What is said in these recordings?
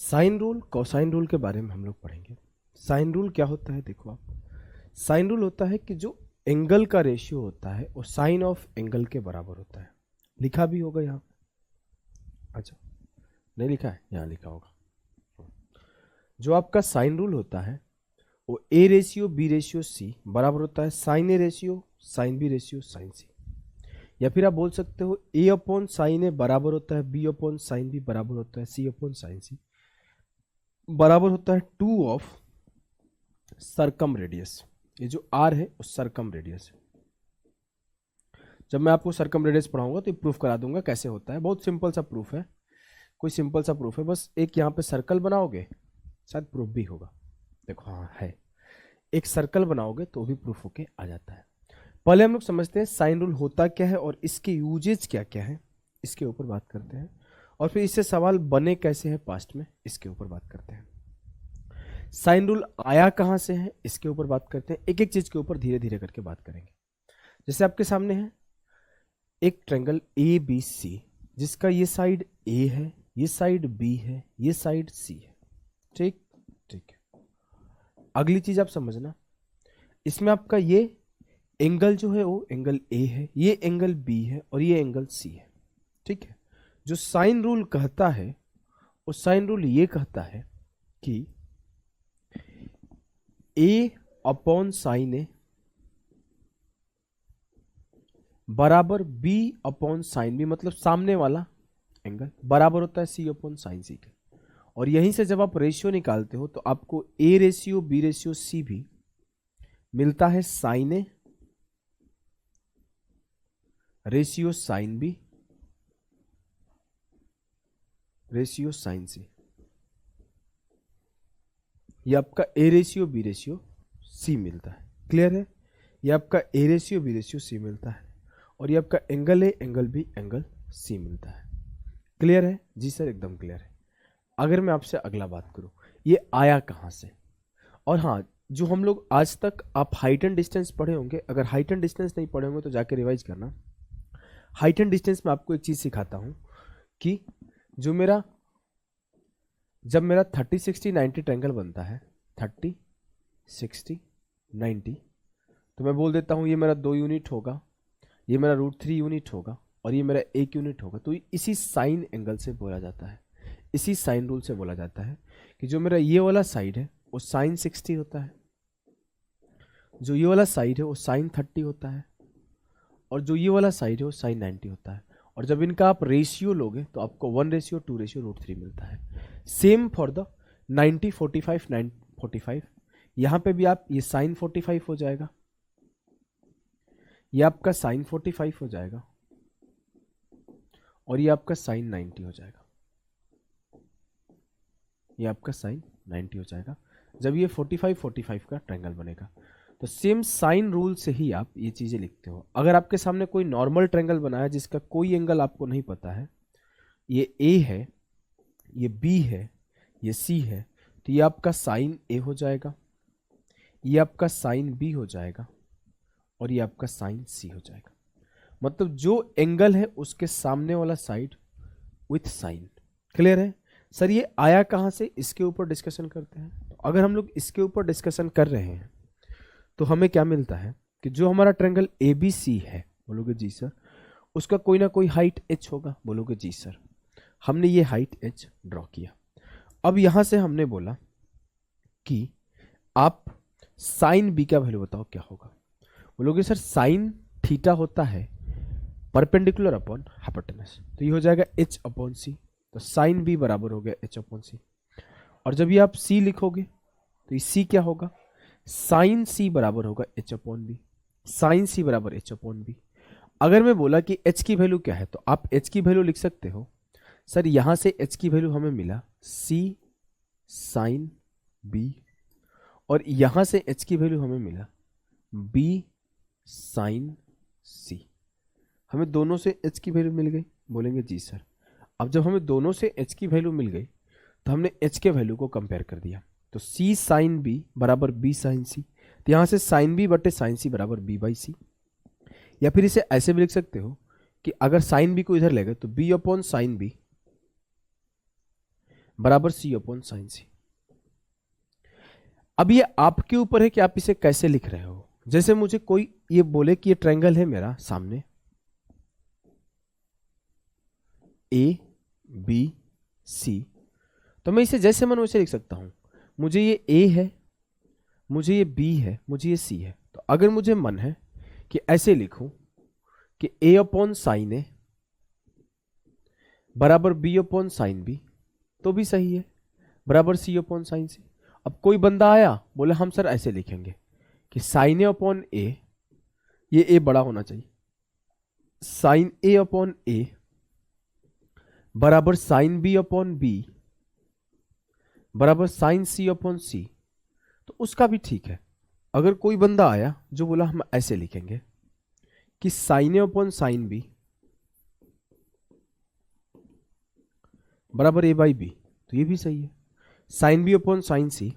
Sine rule cosine rule के बारे में हम लोग पढ़ेंगे। साइन रूल क्या होता है, देखो आप, साइन रूल होता है कि जो एंगल का रेशियो होता है वो साइन ऑफ एंगल के बराबर होता है। लिखा भी होगा यहाँ पे, अच्छा नहीं लिखा है, यहाँ लिखा होगा। जो आपका साइन रूल होता है वो A ratio B ratio C बराबर होता है sine A ratio sine B ratio sine C. या फिर आप बोल सकते हो ए अपॉन साइन ए बराबर होता है बी अपॉन साइन बी बराबर होता है सी अपॉन साइन सी बराबर होता है 2 ऑफ सरकम रेडियस। ये जो आर है वो सरकम रेडियस है। जब मैं आपको सरकम रेडियस पढ़ाऊंगा तो ये प्रूफ करा दूंगा कैसे होता है। बहुत सिंपल सा प्रूफ है, कोई सिंपल सा प्रूफ है, बस एक यहाँ पे सर्कल बनाओगे, शायद प्रूफ भी होगा। देखो हाँ है, एक सर्कल बनाओगे तो भी प्रूफ होके आ जाता है। पहले हम लोग समझते हैं साइन रूल होता क्या है और इसके यूजेज क्या क्या है, इसके ऊपर बात करते हैं। और फिर इससे सवाल बने कैसे हैं पास्ट में, इसके ऊपर बात करते हैं। साइन रूल आया कहां से है, इसके ऊपर बात करते हैं। एक एक चीज के ऊपर धीरे धीरे करके बात करेंगे। जैसे आपके सामने है एक ट्रायंगल ए बी सी, जिसका ये साइड ए है, ये साइड बी है, ये साइड सी है। ठीक ठीक है। अगली चीज आप समझना, इसमें आपका ये एंगल जो है वो एंगल ए है, ये एंगल बी है और ये एंगल सी है। ठीक है। जो साइन रूल कहता है वो साइन रूल ये कहता है कि ए अपॉन साइन ए बराबर बी अपॉन साइन बी, मतलब सामने वाला एंगल बराबर होता है सी अपॉन साइन सी के। और यहीं से जब आप रेशियो निकालते हो तो आपको A ratio B ratio C भी मिलता है sine A ratio sine B ratio sine C. ये आपका A ratio B ratio C मिलता है। क्लियर है? ये आपका A ratio B ratio C मिलता है और ये आपका angle A angle B angle C मिलता है। क्लियर है? जी सर एकदम क्लियर है। अगर मैं आपसे अगला बात करूं, ये आया कहां से? और हाँ, जो हम लोग आज तक आप हाइट एंड डिस्टेंस पढ़े होंगे, अगर हाइट एंड डिस्टेंस नहीं पढ़े होंगे तो जाके रिवाइज करना। हाइट एंड डिस्टेंस में आपको एक चीज सिखाता हूं कि जो जब मेरा 30 60 90 ट्रायंगल बनता है, 30 60 90, तो मैं बोल देता हूं ये मेरा 2 यूनिट होगा, ये मेरा √3 यूनिट होगा और ये मेरा 1 यूनिट होगा। तो इसी साइन एंगल से बोला जाता है, इसी साइन रूल से बोला जाता है कि जो मेरा ये वाला साइड है वो साइन 60 होता है, जो ये वाला साइड है वो साइन 30 होता है और जो ये वाला साइड है वो साइन 90 होता है। और जब इनका आप रेशियो लोगे तो आपको 1:2 रेशियो √3 मिलता है। सेम फॉर द 90 45 9 45, यहां पे भी आप ये साइन 45 हो जाएगा, ये आपका साइन 45 हो जाएगा और ये आपका साइन 90 हो जाएगा, ये आपका साइन 90 हो जाएगा जब ये 45 45 का ट्रायंगल बनेगा। तो सेम साइन रूल से ही आप ये चीजें लिखते हो। अगर आपके सामने कोई नॉर्मल ट्रायंगल बना है जिसका कोई एंगल आपको नहीं पता है, ये ए है, ये बी है, ये सी है, तो ये आपका साइन ए हो जाएगा, ये आपका साइन बी हो जाएगा और ये आपका साइन सी हो जाएगा। मतलब जो एंगल है उसके सामने वाला साइड विथ साइन। क्लियर है? सर ये आया कहां से, इसके ऊपर डिस्कशन करते हैं। तो अगर हम लोग इसके ऊपर डिस्कशन कर रहे हैं तो हमें क्या मिलता है कि जो हमारा ट्रायंगल ए बी सी है, बोलोगे जी सर, उसका कोई ना कोई हाइट h होगा, बोलोगे जी सर। हमने ये हाइट h ड्रॉ किया। अब यहां से हमने बोला कि आप साइन बी का वैल्यू बताओ क्या होगा, बोलोगे सर साइन थीटा होता है परपेंडिकुलर अपॉन हाइपोटेनस, तो ये हो जाएगा h अपॉन सी। तो साइन बी बराबर हो गया h अपॉन सी। और जब ये आप c लिखोगे तो ये c क्या होगा, साइन सी बराबर होगा h अपॉन बी, साइन सी बराबर h अपॉन बी। अगर मैं बोला कि h की वैल्यू क्या है तो आप h की वैल्यू लिख सकते हो, सर यहां से h की वैल्यू हमें मिला c साइन b और यहां से h की वैल्यू हमें मिला b साइन c। हमें दोनों से h की वैल्यू मिल गई, बोलेंगे जी सर। अब जब हमें दोनों से h की वैल्यू मिल गई तो हमने h के वैल्यू को कंपेयर कर दिया, तो c साइन b बराबर b साइन c, तो यहां से साइन b बटे साइन c बराबर b बाई सी। या फिर इसे ऐसे भी लिख सकते हो कि अगर साइन b को इधर ले गए तो b अपॉन साइन b बराबर सी अपॉन साइन सी। अब ये आपके ऊपर है कि आप इसे कैसे लिख रहे हो। जैसे मुझे कोई ये बोले कि ये ट्रायंगल है मेरा सामने ए बी सी, तो मैं इसे जैसे मन वैसे लिख सकता हूं। मुझे ये ए है, मुझे ये बी है, मुझे ये सी है। तो अगर मुझे मन है कि ऐसे लिखूं कि ए अपॉन साइन ए बराबर बी अपॉन साइन बी, तो भी सही है, बराबर सी अपॉन साइन सी। अब कोई बंदा आया बोले हम सर ऐसे लिखेंगे कि साइन ए अपॉन ए, ये ए बड़ा होना चाहिए, साइन ए अपॉन ए बराबर साइन बी अपॉन बी बराबर साइन सी अपॉन सी, तो उसका भी ठीक है। अगर कोई बंदा आया जो बोला हम ऐसे लिखेंगे कि साइन ए अपॉन साइन बी बराबर ए बाई बी, तो ये भी सही है। साइन बी अपॉन साइन सी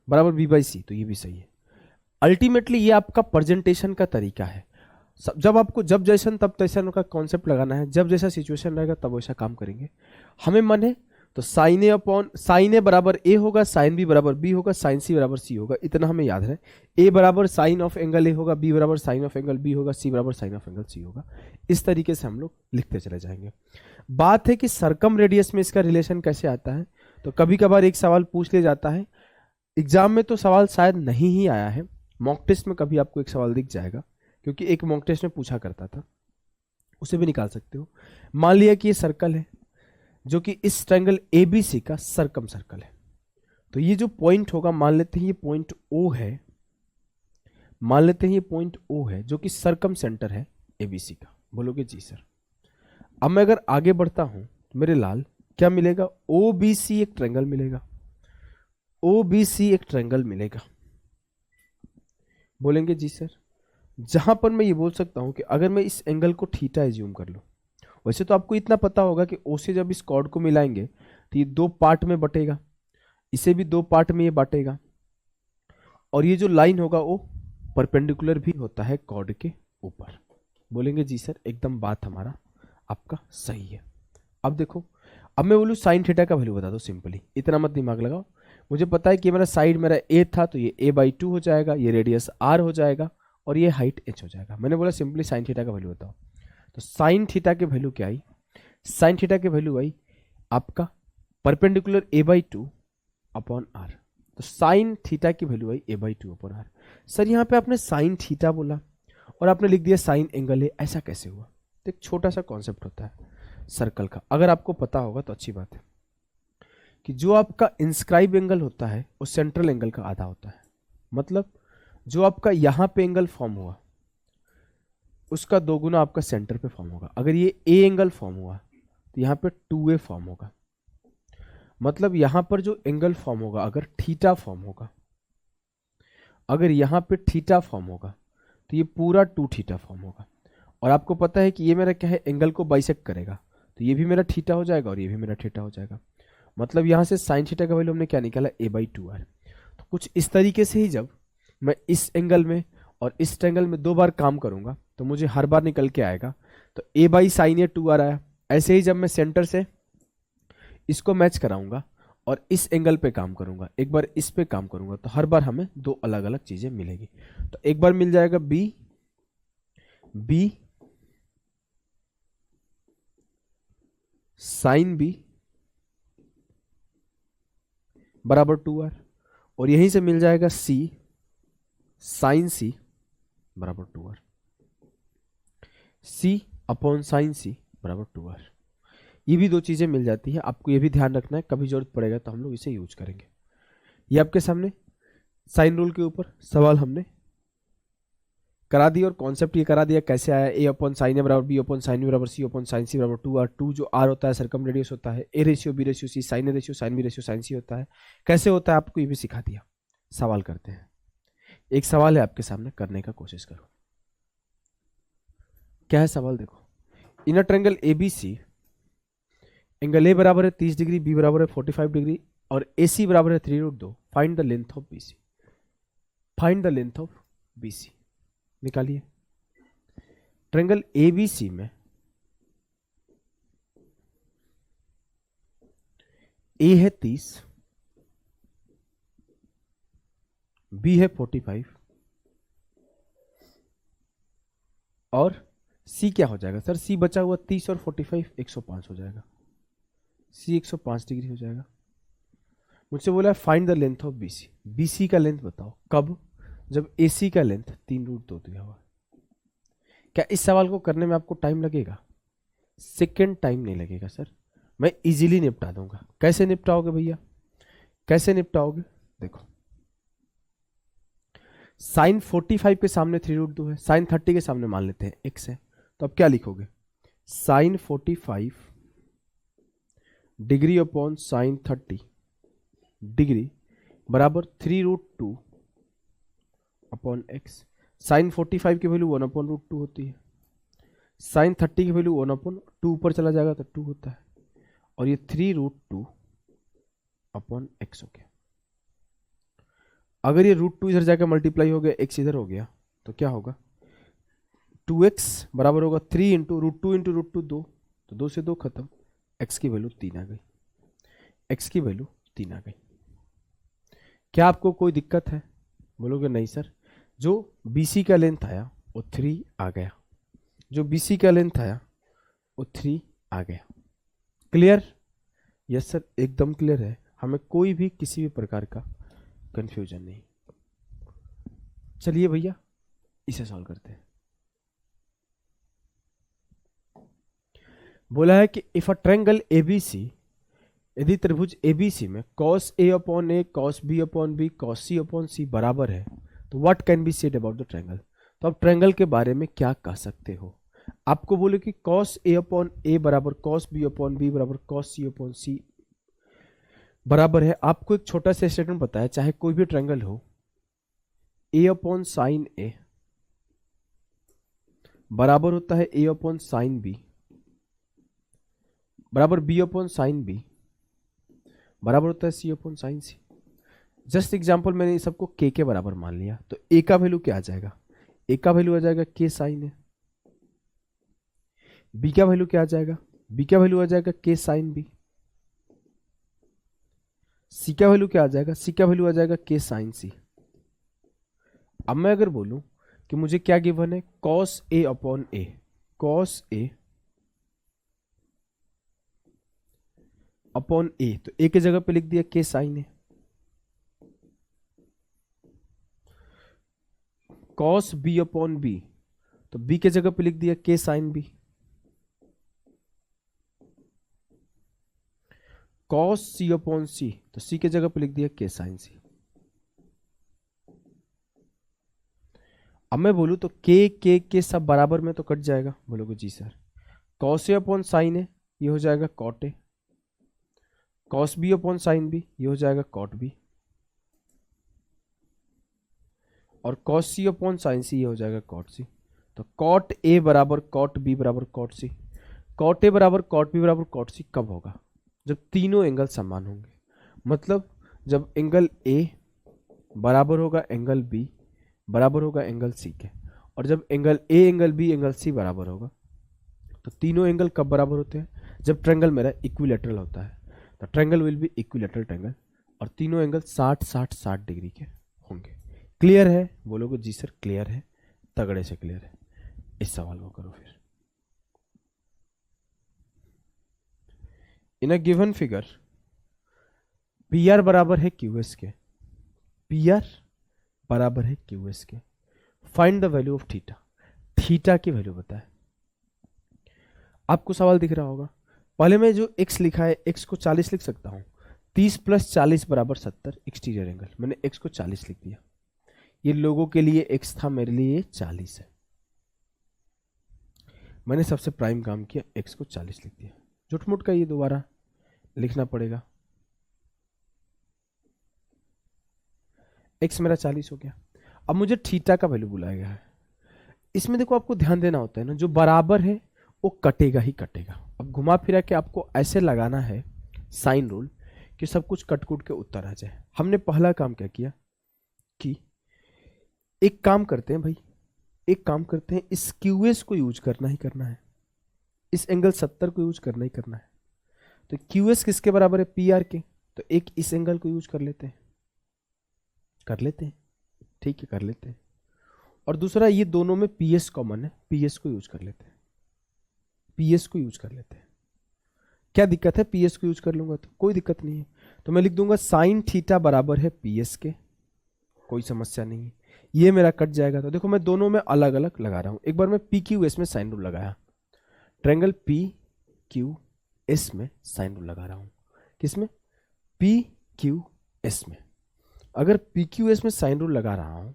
बराबर बी बाई सी, तो ये भी सही है। अल्टीमेटली ये आपका प्रेजेंटेशन का तरीका है। जब आपको जब जैसन तब तैसन का कॉन्सेप्ट लगाना है, जब जैसा सिचुएशन रहेगा तब वैसा काम करेंगे। हमें मन है तो साइन ए अपॉन साइन ए बराबर ए होगा, साइन बी बराबर बी होगा, साइन सी बराबर सी होगा, इतना हमें याद है। ए बराबर साइन ऑफ एंगल ए होगा, बी बराबर साइन ऑफ एंगल बी होगा, सी बराबर साइन ऑफ एंगल सी होगा। इस तरीके से हम लोग लिखते चले जाएंगे। बात है कि सर्कम रेडियस में इसका रिलेशन कैसे आता है। तो कभी कभार एक सवाल पूछ लिया जाता है, एग्जाम में तो सवाल शायद नहीं ही आया है, मॉक टेस्ट में कभी आपको एक सवाल दिख जाएगा, क्योंकि एक मॉक टेस्ट में पूछा करता था, उसे भी निकाल सकते हो। मान लिया कि ये सर्कल है जो कि इस ट्रायंगल एबीसी का सर्कम सर्कल है। तो ये जो पॉइंट होगा, मान लेते हैं ये पॉइंट ओ है, मान लेते हैं ये पॉइंट ओ है जो कि सर्कम सेंटर है एबीसी का। बोलोगे जी सर। अब मैं अगर आगे बढ़ता हूं तो मेरे लाल क्या मिलेगा, ओ बी सी एक ट्रायंगल मिलेगा, ओ बी सी एक ट्रायंगल मिलेगा। बोलेंगे जी सर। जहां पर मैं ये बोल सकता हूं कि अगर मैं इस एंगल को थीटा एज्यूम कर लूं, वैसे तो आपको इतना पता होगा कि ओ से जब इस कॉर्ड को मिलाएंगे तो ये दो पार्ट में बटेगा, इसे भी दो पार्ट में ये बांटेगा, और ये जो लाइन होगा वो परपेंडिकुलर भी होता है कॉर्ड के ऊपर। बोलेंगे जी सर, एकदम बात हमारा आपका सही है। अब देखो, अब मैं बोलूँ साइन थीटा का वैल्यू बता दो सिंपली, इतना मत दिमाग लगाओ। मुझे पता है कि मेरा साइड मेरा ए था तो ये ए बाई 2 हो जाएगा, ये रेडियस आर हो जाएगा और ये हाइट एच हो जाएगा। मैंने बोला सिंपली साइन थीटा का वैल्यू बताओ। तो साइन थीटा के वैल्यू क्या आई, साइन थीटा के वैल्यू आई आपका perpendicular A by 2 upon R. तो साइन थीटा की वैल्यू आई A by 2 upon R. Sir यहाँ पे आपने साइन थीटा बोला और आपने लिख दिया साइन एंगल है, ऐसा कैसे हुआ। तो एक छोटा सा कॉन्सेप्ट होता है सर्कल का, अगर आपको पता होगा तो अच्छी बात है, कि जो आपका इंस्क्राइब एंगल होता है वो सेंट्रल एंगल का आधा होता है। मतलब जो आपका यहां पे एंगल फॉर्म हुआ उसका दो गुना आपका सेंटर पे फॉर्म होगा। अगर ये ए एंगल फॉर्म हुआ तो यहाँ पे 2a फॉर्म होगा। मतलब यहां पर जो एंगल फॉर्म होगा, अगर थीटा फॉर्म होगा, अगर यहां पे थीटा फॉर्म होगा तो ये पूरा 2 थीटा फॉर्म होगा। और आपको पता है कि ये मेरा क्या है, एंगल को बाइसेक्ट करेगा, तो ये भी मेरा थीटा हो जाएगा और ये भी मेरा थीटा हो जाएगा। मतलब यहां से साइन थीटा का वैल्यू हमने क्या निकाला, ए बाई 2 आर। तो कुछ इस तरीके से ही जब मैं इस एंगल में और इस ट्रायंगल में दो बार काम करूंगा तो मुझे हर बार निकल के आएगा, तो ए बाई साइन ए 2 आर आया। ऐसे ही जब मैं सेंटर से इसको मैच कराऊंगा और इस एंगल पे काम करूंगा, एक बार इस पे काम करूंगा, तो हर बार हमें दो अलग अलग चीजें मिलेगी। तो एक बार मिल जाएगा बी बी साइन बी बराबर 2r, और यहीं से मिल जाएगा सी साइन सी बराबर 2r, सी अपॉन साइन सी बराबर 2r। ये भी दो चीजें मिल जाती है, आपको ये भी ध्यान रखना है, कभी जरूरत पड़ेगा तो हम लोग इसे यूज करेंगे। ये आपके सामने साइन रूल के ऊपर सवाल हमने करा दिया और कॉन्सेप्ट ये करा दिया कैसे आया, ए अपॉन साइन ए बराबर बी अपॉन साइन बी बराबर सी अपॉन साइन सी बराबर 2r। 2 जो r होता है सर्कम रेडियस होता है, A ratio B ratio C, sine A ratio sine B ratio sine C होता है। कैसे होता है आपको ये भी सिखा दिया। सवाल करते हैं, एक सवाल है आपके सामने, करने का कोशिश करो। क्या है सवाल, देखो। In a triangle ABC angle A बराबर है 30 डिग्री, बी बराबर है 45 डिग्री और AC बराबर है 3√2। Find the length of BC। Find the length of BC निकालिए। ट्रायंगल ABC में ए है 30, बी है 45 और सी क्या हो जाएगा सर? सी बचा हुआ 30 और 45 105 हो जाएगा। सी 105 डिग्री हो जाएगा। मुझसे बोला find the length of BC. BC का लेंथ बताओ कब? जब एसी का लेंथ 3√2 दिया हुआ। क्या इस सवाल को करने में आपको टाइम लगेगा? सेकेंड टाइम नहीं लगेगा सर, मैं इजीली निपटा दूंगा। कैसे निपटाओगे भैया, कैसे निपटाओगे? देखो साइन 45 के सामने 3√2 है, साइन 30 के सामने मान लेते हैं x है, तो अब क्या लिखोगे? Sine 45 degree upon sine 30 degree बराबर 3√2 अपॉन x। साइन 45 की वैल्यू 1/√2 होती है, साइन 30 की वैल्यू 1/2 ऊपर चला जाएगा तो 2 होता है, और ये 3√2 अपॉन x हो गया। अगर ये √2 इधर जाकर मल्टीप्लाई हो गया, x इधर हो गया, तो क्या होगा? 2x बराबर होगा 3 इंटू √2 इंटू √2 2, तो 2 से 2 खत्म, x की वैल्यू 3 आ गई, x की वैल्यू 3 आ गई। क्या आपको कोई दिक्कत है? बोलोगे नहीं सर, जो BC का लेंथ आया वो 3 आ गया, जो BC का लेंथ आया वो 3 आ गया। क्लियर? यस सर, एकदम क्लियर है, हमें कोई भी किसी भी प्रकार का कंफ्यूजन नहीं। चलिए भैया इसे सॉल्व करते हैं। बोला है कि इफ अ ट्रायंगल ABC, यदि त्रिभुज ABC में cos A upon A, cos B upon B, cos C upon C बराबर है, तो what can be said about the triangle? तो आप ट्रायंगल के बारे में क्या कह सकते हो? आपको बोले कि cos A अपॉन A बराबर cos B अपॉन B बराबर cos C अपॉन C बराबर है। आपको एक छोटा सा स्टेटमेंट पता है, चाहे कोई भी ट्रायंगल हो, A अपॉन साइन A बराबर होता है A अपॉन साइन B बराबर B अपॉन साइन B बराबर होता है C upon sine C। Just example, मैंने इस सबको K के बराबर मान लिया, तो A का वैल्यू क्या आ जाएगा? A का वैल्यू आ जाएगा K साइन A। B का वैल्यू क्या आ जाएगा? B का वैल्यू आ जाएगा K साइन B। C का वैल्यू क्या आ जाएगा? C का वैल्यू आ जाएगा K साइन C। अब मैं अगर बोलूं कि मुझे क्या गिवन है? cos A upon A, cos A upon A, तो A की जगह पे लिख दिया K sine A। cos B upon B, तो B की जगह पे लिख दिया K sine B। cos C upon C, तो C की जगह पे लिख दिया K साइन C। अब मैं बोलूं तो K सब बराबर में तो कट जाएगा। बोलोगे जी sir, cos A upon sine A ये हो जाएगा cot A, cos B upon sine B ये हो जाएगा cot B, और cos C upon sine C ये हो जाएगा cot C। तो cot A बराबर cot B बराबर cot C। cot A बराबर cot B बराबर cot C कब होगा? जब तीनों एंगल समान होंगे। मतलब जब एंगल A बराबर होगा एंगल B बराबर होगा एंगल C के, और जब angle A angle B angle C बराबर होगा। तो तीनों एंगल कब बराबर होते हैं? जब ट्रायंगल मेरा इक्विलैटरल होता है। तो triangle will be equilateral triangle, और तीनों एंगल 60-60-60 डिग्री के होंगे। क्लियर है? बोलोगे जी सर क्लियर है, तगड़े से क्लियर है। इस सवाल को करो फिर। इन अ गिवन फिगर PR बराबर है QS के, PR बराबर है QS के, find the value of theta. Theta की वैल्यू बताए। आपको सवाल दिख रहा होगा, पहले मैं जो x लिखा है x को 40 लिख सकता हूं। 30 + 40 बराबर 70 एक्सटीरियर एंगल, मैंने x को 40 लिख दिया। ये लोगों के लिए x था, मेरे लिए 40 है। मैंने सबसे प्राइम काम किया, x को 40 लिख दिया। झूठ-मूठ का ये दोबारा लिखना पड़ेगा। x मेरा 40 हो गया। अब मुझे थीटा का वैल्यू बुलाया गया है। इसमें देखो आपको ध्यान देना होता है ना, जो बराबर है वो कटेगा ही कटेगा। अब घुमा फिरा के आपको ऐसे लगाना है साइन रूल कि सब कुछ कट-कुट के उत्तर आ जाए। हमने पहला काम क्या किया कि एक काम करते हैं भाई, एक काम करते हैं, इस QS को यूज करना ही करना है, इस एंगल 70 को यूज करना ही करना है। तो QS किसके बराबर है? PR के। तो एक इस एंगल को यूज कर लेते हैं, ठीक है कर लेते हैं। और दूसरा ये दोनों में पीएस कॉमन है, पीएस को यूज कर लेते हैं, पीएस को यूज कर लेते हैं। क्या दिक्कत है, पीएस को यूज कर लूंगा तो कोई दिक्कत नहीं है। तो मैं लिख दूंगा साइन थीटा बराबर है पीएस के, कोई समस्या नहीं है, ये मेरा कट जाएगा। तो देखो मैं दोनों में अलग अलग लगा रहा हूं। एक बार मैं पी क्यू एस में साइन रूल लगाया, ट्रायंगल पी क्यू एस में साइन रूल लगा रहा हूं, किसमें, पी क्यू एस में। अगर पी क्यू एस में साइन रूल लगा रहा हूं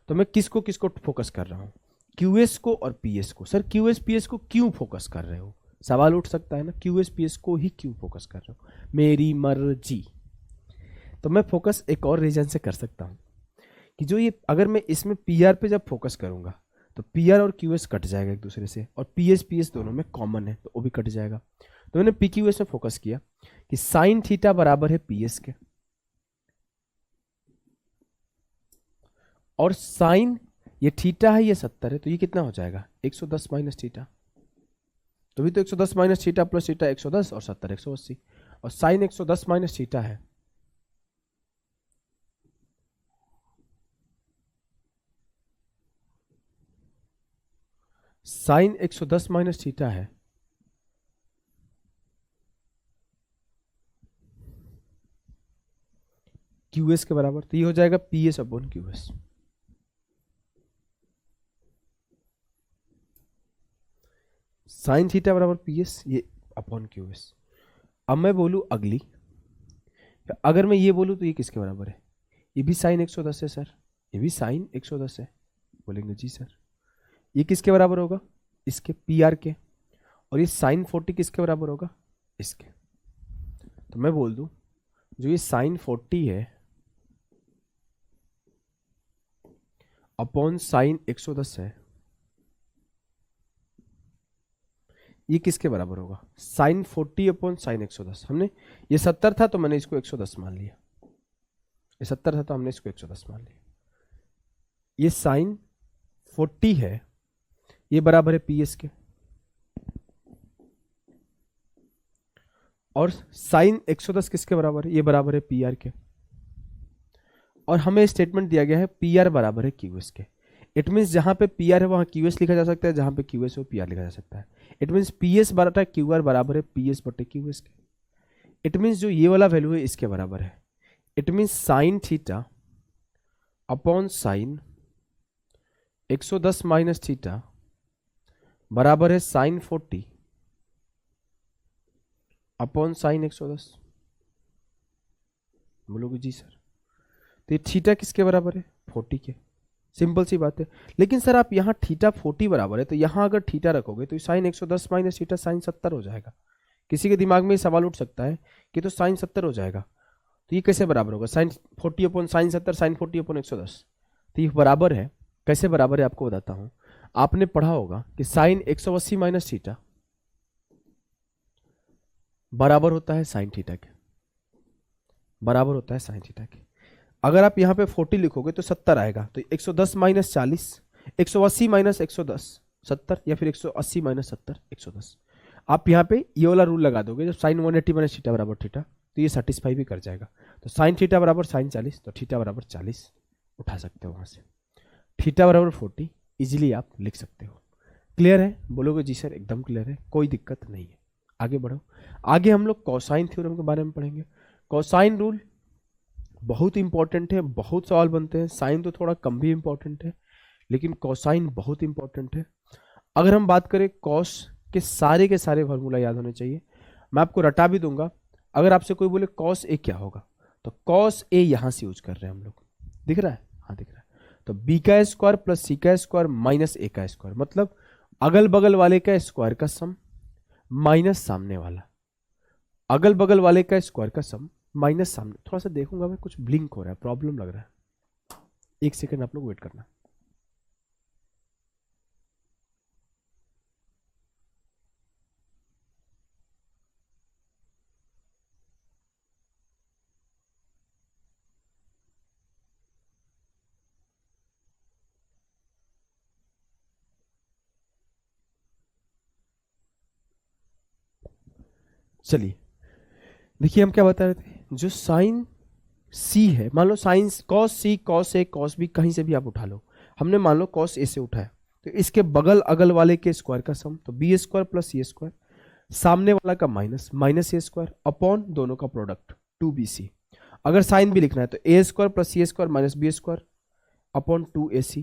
तो मैं किसको किसको फोकस कर रहा हूं, क्यू एस को और पी एस को। Sir Q S P S को क्यों फोकस कर रहे हो, सवाल उठ सकता है ना, क्यू एस पी एस को ही क्यों फोकस कर रहे हो, मेरी मर्जी। तो मैं फोकस एक और रीजन से कर सकता हूं कि जो ये अगर मैं इसमें पी आर पे जब फोकस करूंगा तो पी आर और क्यू एस कट जाएगा एक दूसरे से, और पी एस दोनों में कॉमन है तो वो भी कट जाएगा। तो मैंने पी क्यू एस में फोकस किया कि साइन थीटा बराबर है पी एस के, और साइन ये थीटा है ये 70 है, तो ये कितना हो जाएगा 110 माइनस थीटा। तो भी तो 110 माइनस थीटा प्लस थीटा 110 और 70 180, और साइन 110 माइनस थीटा है, साइन 110 माइनस थीटा है क्यू एस के बराबर। तो ये हो जाएगा P S upon Q S. Sine theta बराबर पी एस ये अपॉन क्यू एस। अब मैं बोलूं अगली, अगर मैं ये बोलूं तो ये किसके बराबर है, ये भी साइन 110 है सर, ये भी साइन 110 है, बोलेंगे जी सर। ये किसके बराबर होगा, इसके पी आर के। और ये साइन 40 किसके बराबर होगा, इसके। तो मैं बोल दूं जो ये साइन 40 है अपॉन साइन 110 है, ये किसके बराबर होगा, साइन 40 अपॉन साइन 110। हमने ये 70 था तो मैंने इसको 110 मान लिया, ये 70 था तो हमने इसको 110 मान लिया। ये साइन 40 है, ये बराबर है पी एस के, और साइन 110 किसके बराबर है, ये बराबर है पी आर के। और हमें स्टेटमेंट दिया गया है पी आर बराबर है क्यू एस के। इट मीन्स जहां पे पी आर है वहां क्यू एस लिखा जा सकता है, जहां पे क्यू एस हो पी आर लिखा जा सकता है। इट मीन्स पी एस बराबर क्यू आर बराबर है पी एस बटे क्यू एस के। इट मीन्स जो ये वाला वैल्यू है इसके बराबर है। It means sine theta upon sine 110 minus theta बराबर है साइन 40 अपॉन साइन 110। बोलोगे जी सर, तो ये थीटा किसके बराबर है, 40 के। सिंपल सी बात है। लेकिन सर आप यहाँ थीटा 40 बराबर है, तो यहाँ अगर थीटा रखोगे तो साइन 110 माइनस थीटा साइन 70 हो जाएगा। किसी के दिमाग में ये सवाल उठ सकता है कि तो साइन 70 हो जाएगा, तो ये कैसे बराबर होगा, sine 40 upon sine 70, sine 40 upon 110। तो ये बराबर है, कैसे बराबर है आपको बताता हूँ। आपने पढ़ा होगा कि साइन 180 माइनस थीटा बराबर होता है साइन थीटा के, बराबर होता है साइन थीटा के। अगर आप यहाँ पे 40 लिखोगे तो 70 आएगा, तो 110 माइनस 40, 180 माइनस 110 70, या फिर 180 माइनस 70 110। आप यहाँ पे ये वाला रूल लगा दोगे, जब साइन 180 माइनस थीटा बराबर थीटा, तो ये सेटिस्फाई भी कर जाएगा। तो साइन थीटा बराबर साइन 40, तो थीटा बराबर 40 उठा सकते हो वहां से, थीटा बराबर 40 इजिली आप लिख सकते हो। क्लियर है, बोलोगे जी सर एकदम क्लियर है, कोई दिक्कत नहीं है। आगे बढ़ो, आगे हम लोग कॉसाइन थ्योरम के बारे में पढ़ेंगे। कॉसाइन रूल बहुत इंपॉर्टेंट है, बहुत सवाल बनते हैं। साइन तो थोड़ा कम भी इंपॉर्टेंट है, लेकिन कॉसाइन बहुत इंपॉर्टेंट है। अगर हम बात करें कॉस के सारे फार्मूला याद होने चाहिए। मैं आपको रटा भी दूंगा। अगर आपसे कोई बोले कॉस ए क्या होगा, तो कॉस ए यहां से यूज कर रहे हैं हम लोग, दिख रहा है, हाँ दिख रहा है। तो बी का स्क्वायर प्लस सी का स्क्वायर माइनस ए का स्क्वायर, मतलब अगल बगल वाले का स्क्वायर का सम माइनस सामने वाला, अगल बगल वाले का स्क्वायर का सम माइनस सामने। थोड़ा सा देखूंगा मैं, कुछ ब्लिंक हो रहा है, प्रॉब्लम लग रहा है, एक सेकंड आप लोग वेट करना। चलिए देखिए, हम क्या बता रहे थे, जो साइन सी है, मान लो sine cos C, cos A, cos B, कहीं से भी आप उठा लो, हमने मान लो कॉस ए से उठाया, तो इसके बगल अगल वाले के स्क्वायर का सम, तो B square plus A square, सामने वाला का minus, minus A square upon दोनों का प्रोडक्ट 2bc। अगर साइन भी लिखना है तो A square plus C square minus B square upon 2ac।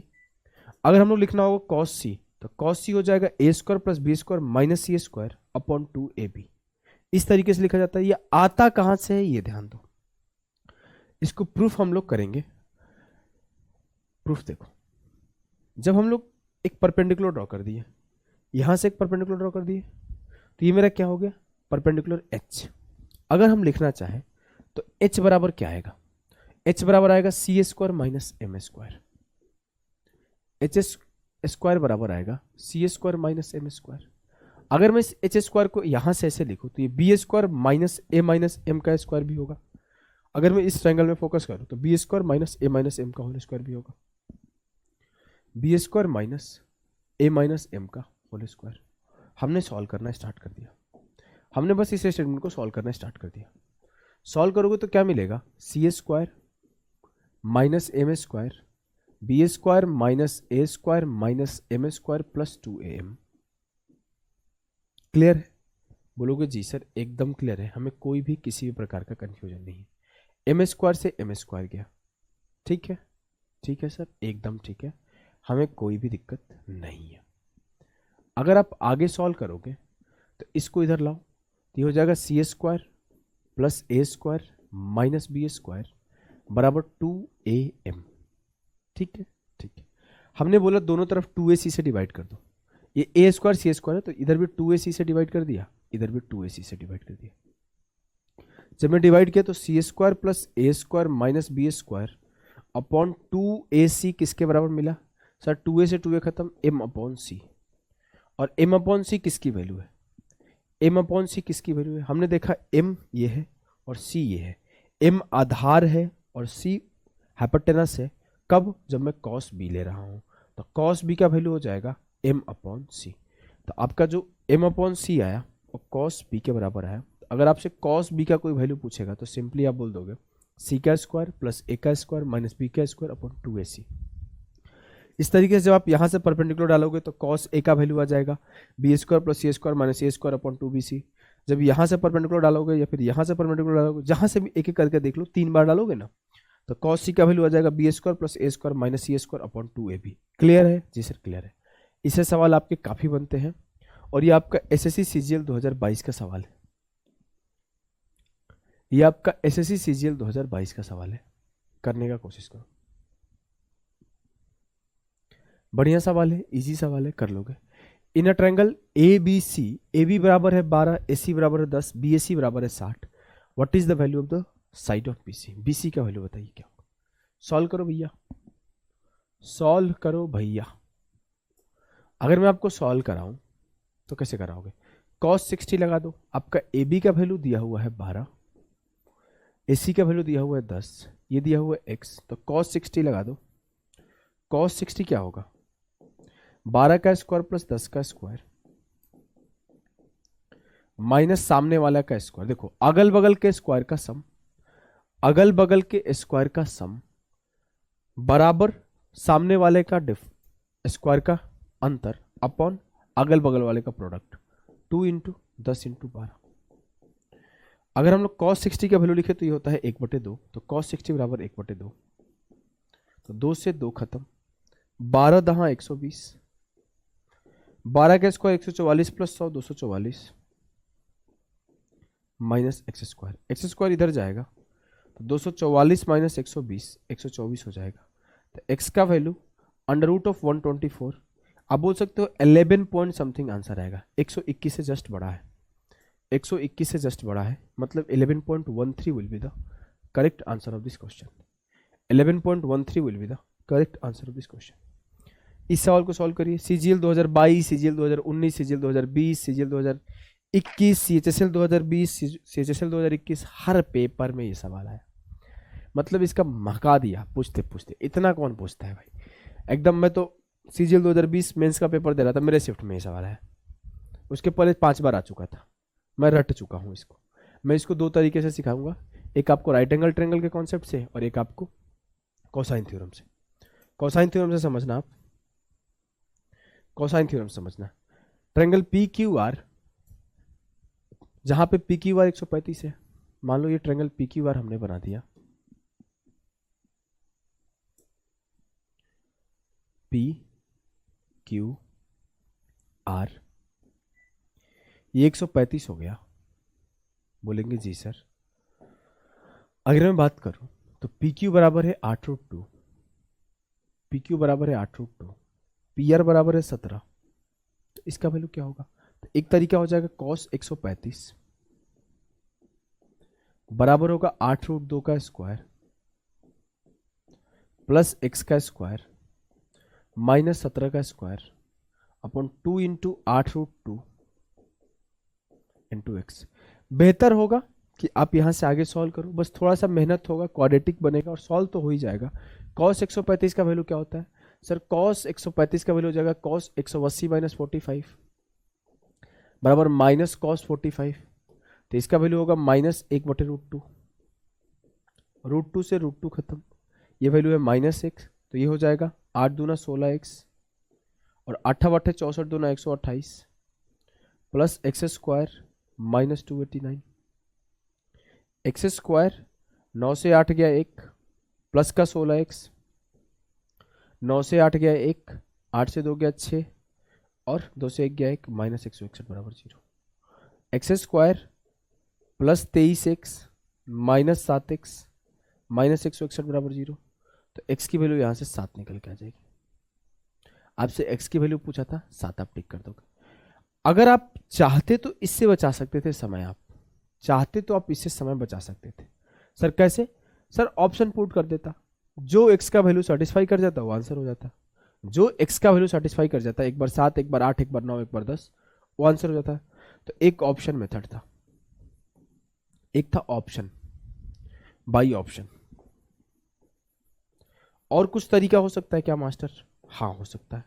अगर हम लोग लिखना होगा कॉस सी, तो कॉस सी हो जाएगा A square plus B square minus C square upon 2ab। इस तरीके से लिखा जाता है। ये आता कहां से है ये ध्यान दो, इसको प्रूफ हम लोग करेंगे। प्रूफ देखो, जब हम लोग एक परपेंडिकुलर ड्रॉ कर दिए, यहां से एक परपेंडिकुलर ड्रॉ कर दिए, तो ये मेरा क्या हो गया, परपेंडिकुलर एच। अगर हम लिखना चाहें तो एच बराबर क्या आएगा, एच बराबर आएगा C square minus M square. H square बराबर आएगा C square minus M square. अगर मैं इस एच स्क्वायर को यहां से ऐसे लिखूं तो ये बी स्क्वायर माइनस एम का स्क्वायर भी होगा। अगर मैं इस ट्रायंगल में फोकस करूं तो बी स्क्वायर माइनस एम का होल स्क्वायर भी होगा, बी स्क्वायर माइनस एम का होल स्क्वायर। हमने सॉल्व करना स्टार्ट कर दिया, हमने बस इस स्टेटमेंट को सॉल्व करना स्टार्ट कर दिया। सॉल्व करोगे तो क्या मिलेगा, C square minus M square, B square minus A square minus M square plus 2am। Clear है? बोलोगे जी सर एकदम क्लियर है, हमें कोई भी किसी भी प्रकार का कंफ्यूजन नहीं है। एम स्क्वायर से एम स्क्वायर गया, ठीक है, ठीक है सर एकदम ठीक है, हमें कोई भी दिक्कत नहीं है। अगर आप आगे सॉल्व करोगे तो इसको इधर लाओ, तो ये हो जाएगा सी square plus A square minus B square बराबर 2am। ठीक है, ठीक है। हमने बोला दोनों तरफ 2ac से डिवाइड कर दो, ये ए स्क्वायर सी स्क्वायर है तो इधर भी 2ac से डिवाइड कर दिया, इधर भी 2ac से डिवाइड कर दिया। जब मैं डिवाइड किया तो C square plus A square minus B square upon 2ac किसके बराबर मिला सर, 2a से 2a खत्म, m अपॉन सी। और m अपॉन सी किसकी वैल्यू है, m अपॉन सी किसकी वैल्यू है, हमने देखा m ये है और c ये है, m आधार है और c हाइपोटेनस है। कब, जब मैं cos b ले रहा हूं तो cos b का वैल्यू हो जाएगा m अपॉन सी। तो आपका जो m अपॉन सी आया वो cos b के बराबर आया। अगर आपसे cos b का कोई वैल्यू पूछेगा तो सिंपली आप बोल दोगे c का स्क्वायर प्लस a का स्क्वायर माइनस b का स्क्वायर अपॉन 2ac। इस तरीके से जब आप यहाँ से परपेंडिकुलर डालोगे तो cos a का वैल्यू आ जाएगा B square plus C square minus A square upon 2bc। जब यहाँ से परपेंडिकुलर डालोगे या फिर यहाँ से परपेंडिकुलर डालोगे, जहाँ से भी एक एक करके देख लो, 3 बार डालोगे ना तो cos c का वैल्यू आ जाएगा B square plus A square minus C square upon 2ab। Clear है? जी सर क्लियर है। इससे सवाल आपके काफ़ी बनते हैं और ये आपका एसएससी सीजीएल 2022 का सवाल है, ये आपका एसएससी सीजीएल 2022 का सवाल है, करने का कोशिश करो। बढ़िया सवाल है, इजी सवाल है, कर लोगे। In a triangle A B C, A B बराबर है 12, ए सी बराबर है 10, बी ए सी बराबर है 60, what is the value of the side of B C. B C का वैल्यू बताइए क्या होगा। सॉल्व करो भैया, सॉल्व करो भैया। अगर मैं आपको सॉल्व कराऊं तो कैसे कराओगे, cos 60 लगा दो, आपका ए बी का वैल्यू दिया हुआ है 12, ए सी का वैल्यू दिया हुआ है 10, ये दिया हुआ है x, तो cos 60 लगा दो। cos 60 क्या होगा, 12 का स्क्वायर प्लस 10 का स्क्वायर माइनस सामने वाला का स्क्वायर। देखो अगल बगल के स्क्वायर का सम, अगल बगल के स्क्वायर का सम बराबर सामने वाले का स्क्वायर का अंतर अपॉन अगल बगल वाले का प्रोडक्ट, 2 इंटू 10 इंटू 12। अगर हम लोग cos 60 का वैल्यू लिखे तो ये होता है 1/2, तो cos 60 बराबर 1/2, तो 2 से 2 खत्म, 12 दहाँ 120, 12 का square 144 plus 100 244 minus X square इधर जाएगा तो 244 माइनस 120 124 हो जाएगा। तो x का वैल्यू अंडर रूट ऑफ 124, आप बोल सकते हो 11 पॉइंट समथिंग आंसर आएगा। 121 से जस्ट बड़ा है, 121 से जस्ट बड़ा है, मतलब 11.13 will be the correct answer of this question. 11.13 will be the correct answer of this question. इस सवाल को सॉल्व करिए। CGL 2022, CGL 2019, CGL 2020, CGL 2021, CHSL 2020, CHSL 2021, हर पेपर में ये सवाल आया। मतलब इसका महका दिया पूछते पूछते। इतना कौन पूछता है भाई, एकदम। मैं तो सीजीएल 2020 मेंस का पेपर दे रहा था, मेरे शिफ्ट में ये सवाल है। उसके पहले 5 बार आ चुका था, मैं रट चुका हूँ इसको। मैं इसको 2 तरीके से सिखाऊंगा, एक आपको राइट एंगल ट्रायंगल के कॉन्सेप्ट से और एक आपको कोसाइन थ्योरम से। कोसाइन थ्योरम से समझना आप, कोसाइन थ्योरम समझना। ट्रायंगल पी क्यू आर, जहां पे पी क्यू आर 135 है, मान लो ये ट्रायंगल पी क्यू आर हमने बना दिया, पी क्यू आर, ये 135 हो गया। बोलेंगे जी सर, अगर मैं बात करूं तो पी क्यू बराबर है 8√2, पी क्यू बराबर है 8√2, पी आर बराबर है 17, तो इसका वैल्यू क्या होगा? तो एक तरीका हो जाएगा कॉस 135 बराबर होगा 8√2 का स्क्वायर प्लस एक्स का स्क्वायर माइनस 17 का square upon 2 into 8√2 into x. बेहतर होगा कि आप यहां से आगे सॉल्व करो, बस थोड़ा सा मेहनत होगा, क्वाड्रेटिक बनेगा और सॉल्व तो हो ही जाएगा। कॉस 135 का वैल्यू क्या होता है सर? कॉस 135 का वैल्यू हो जाएगा कॉस 180 माइनस 45 बराबर माइनस कॉस 45, तो इसका वैल्यू होगा माइनस 1/√2, √2 से √2 खत्म, ये वैल्यू है -1, तो ये हो जाएगा 8 दूना 16x और 8 8 64 दूना 128 plus X square minus 289, x square 9 से 8 गया 1 प्लस का 16x, 9 से 8 गया 1, 8 से 2 गया 6 और 2 से 1 गया 1, माइनस 161 बराबर 0। X square plus 23x minus 7x minus 161 बराबर 0, तो x की वैल्यू यहाँ से 7 निकल के आ जाएगी। आपसे x की वैल्यू पूछा था 7, आप टिक कर दोगे। अगर आप चाहते तो इससे बचा सकते थे समय, आप चाहते तो आप इससे समय बचा सकते थे। सर कैसे? सर ऑप्शन पुट कर देता, जो x का वैल्यू सेटिस्फाई कर जाता वो आंसर हो जाता, जो x का वैल्यू सेटिस्फाई कर जाता, एक बार 7, एक बार 8, एक बार 9, एक बार 10, वो आंसर हो जाता। तो एक ऑप्शन मेथड था, एक था ऑप्शन बाई ऑप्शन। और कुछ तरीका हो सकता है क्या मास्टर? हाँ हो सकता है।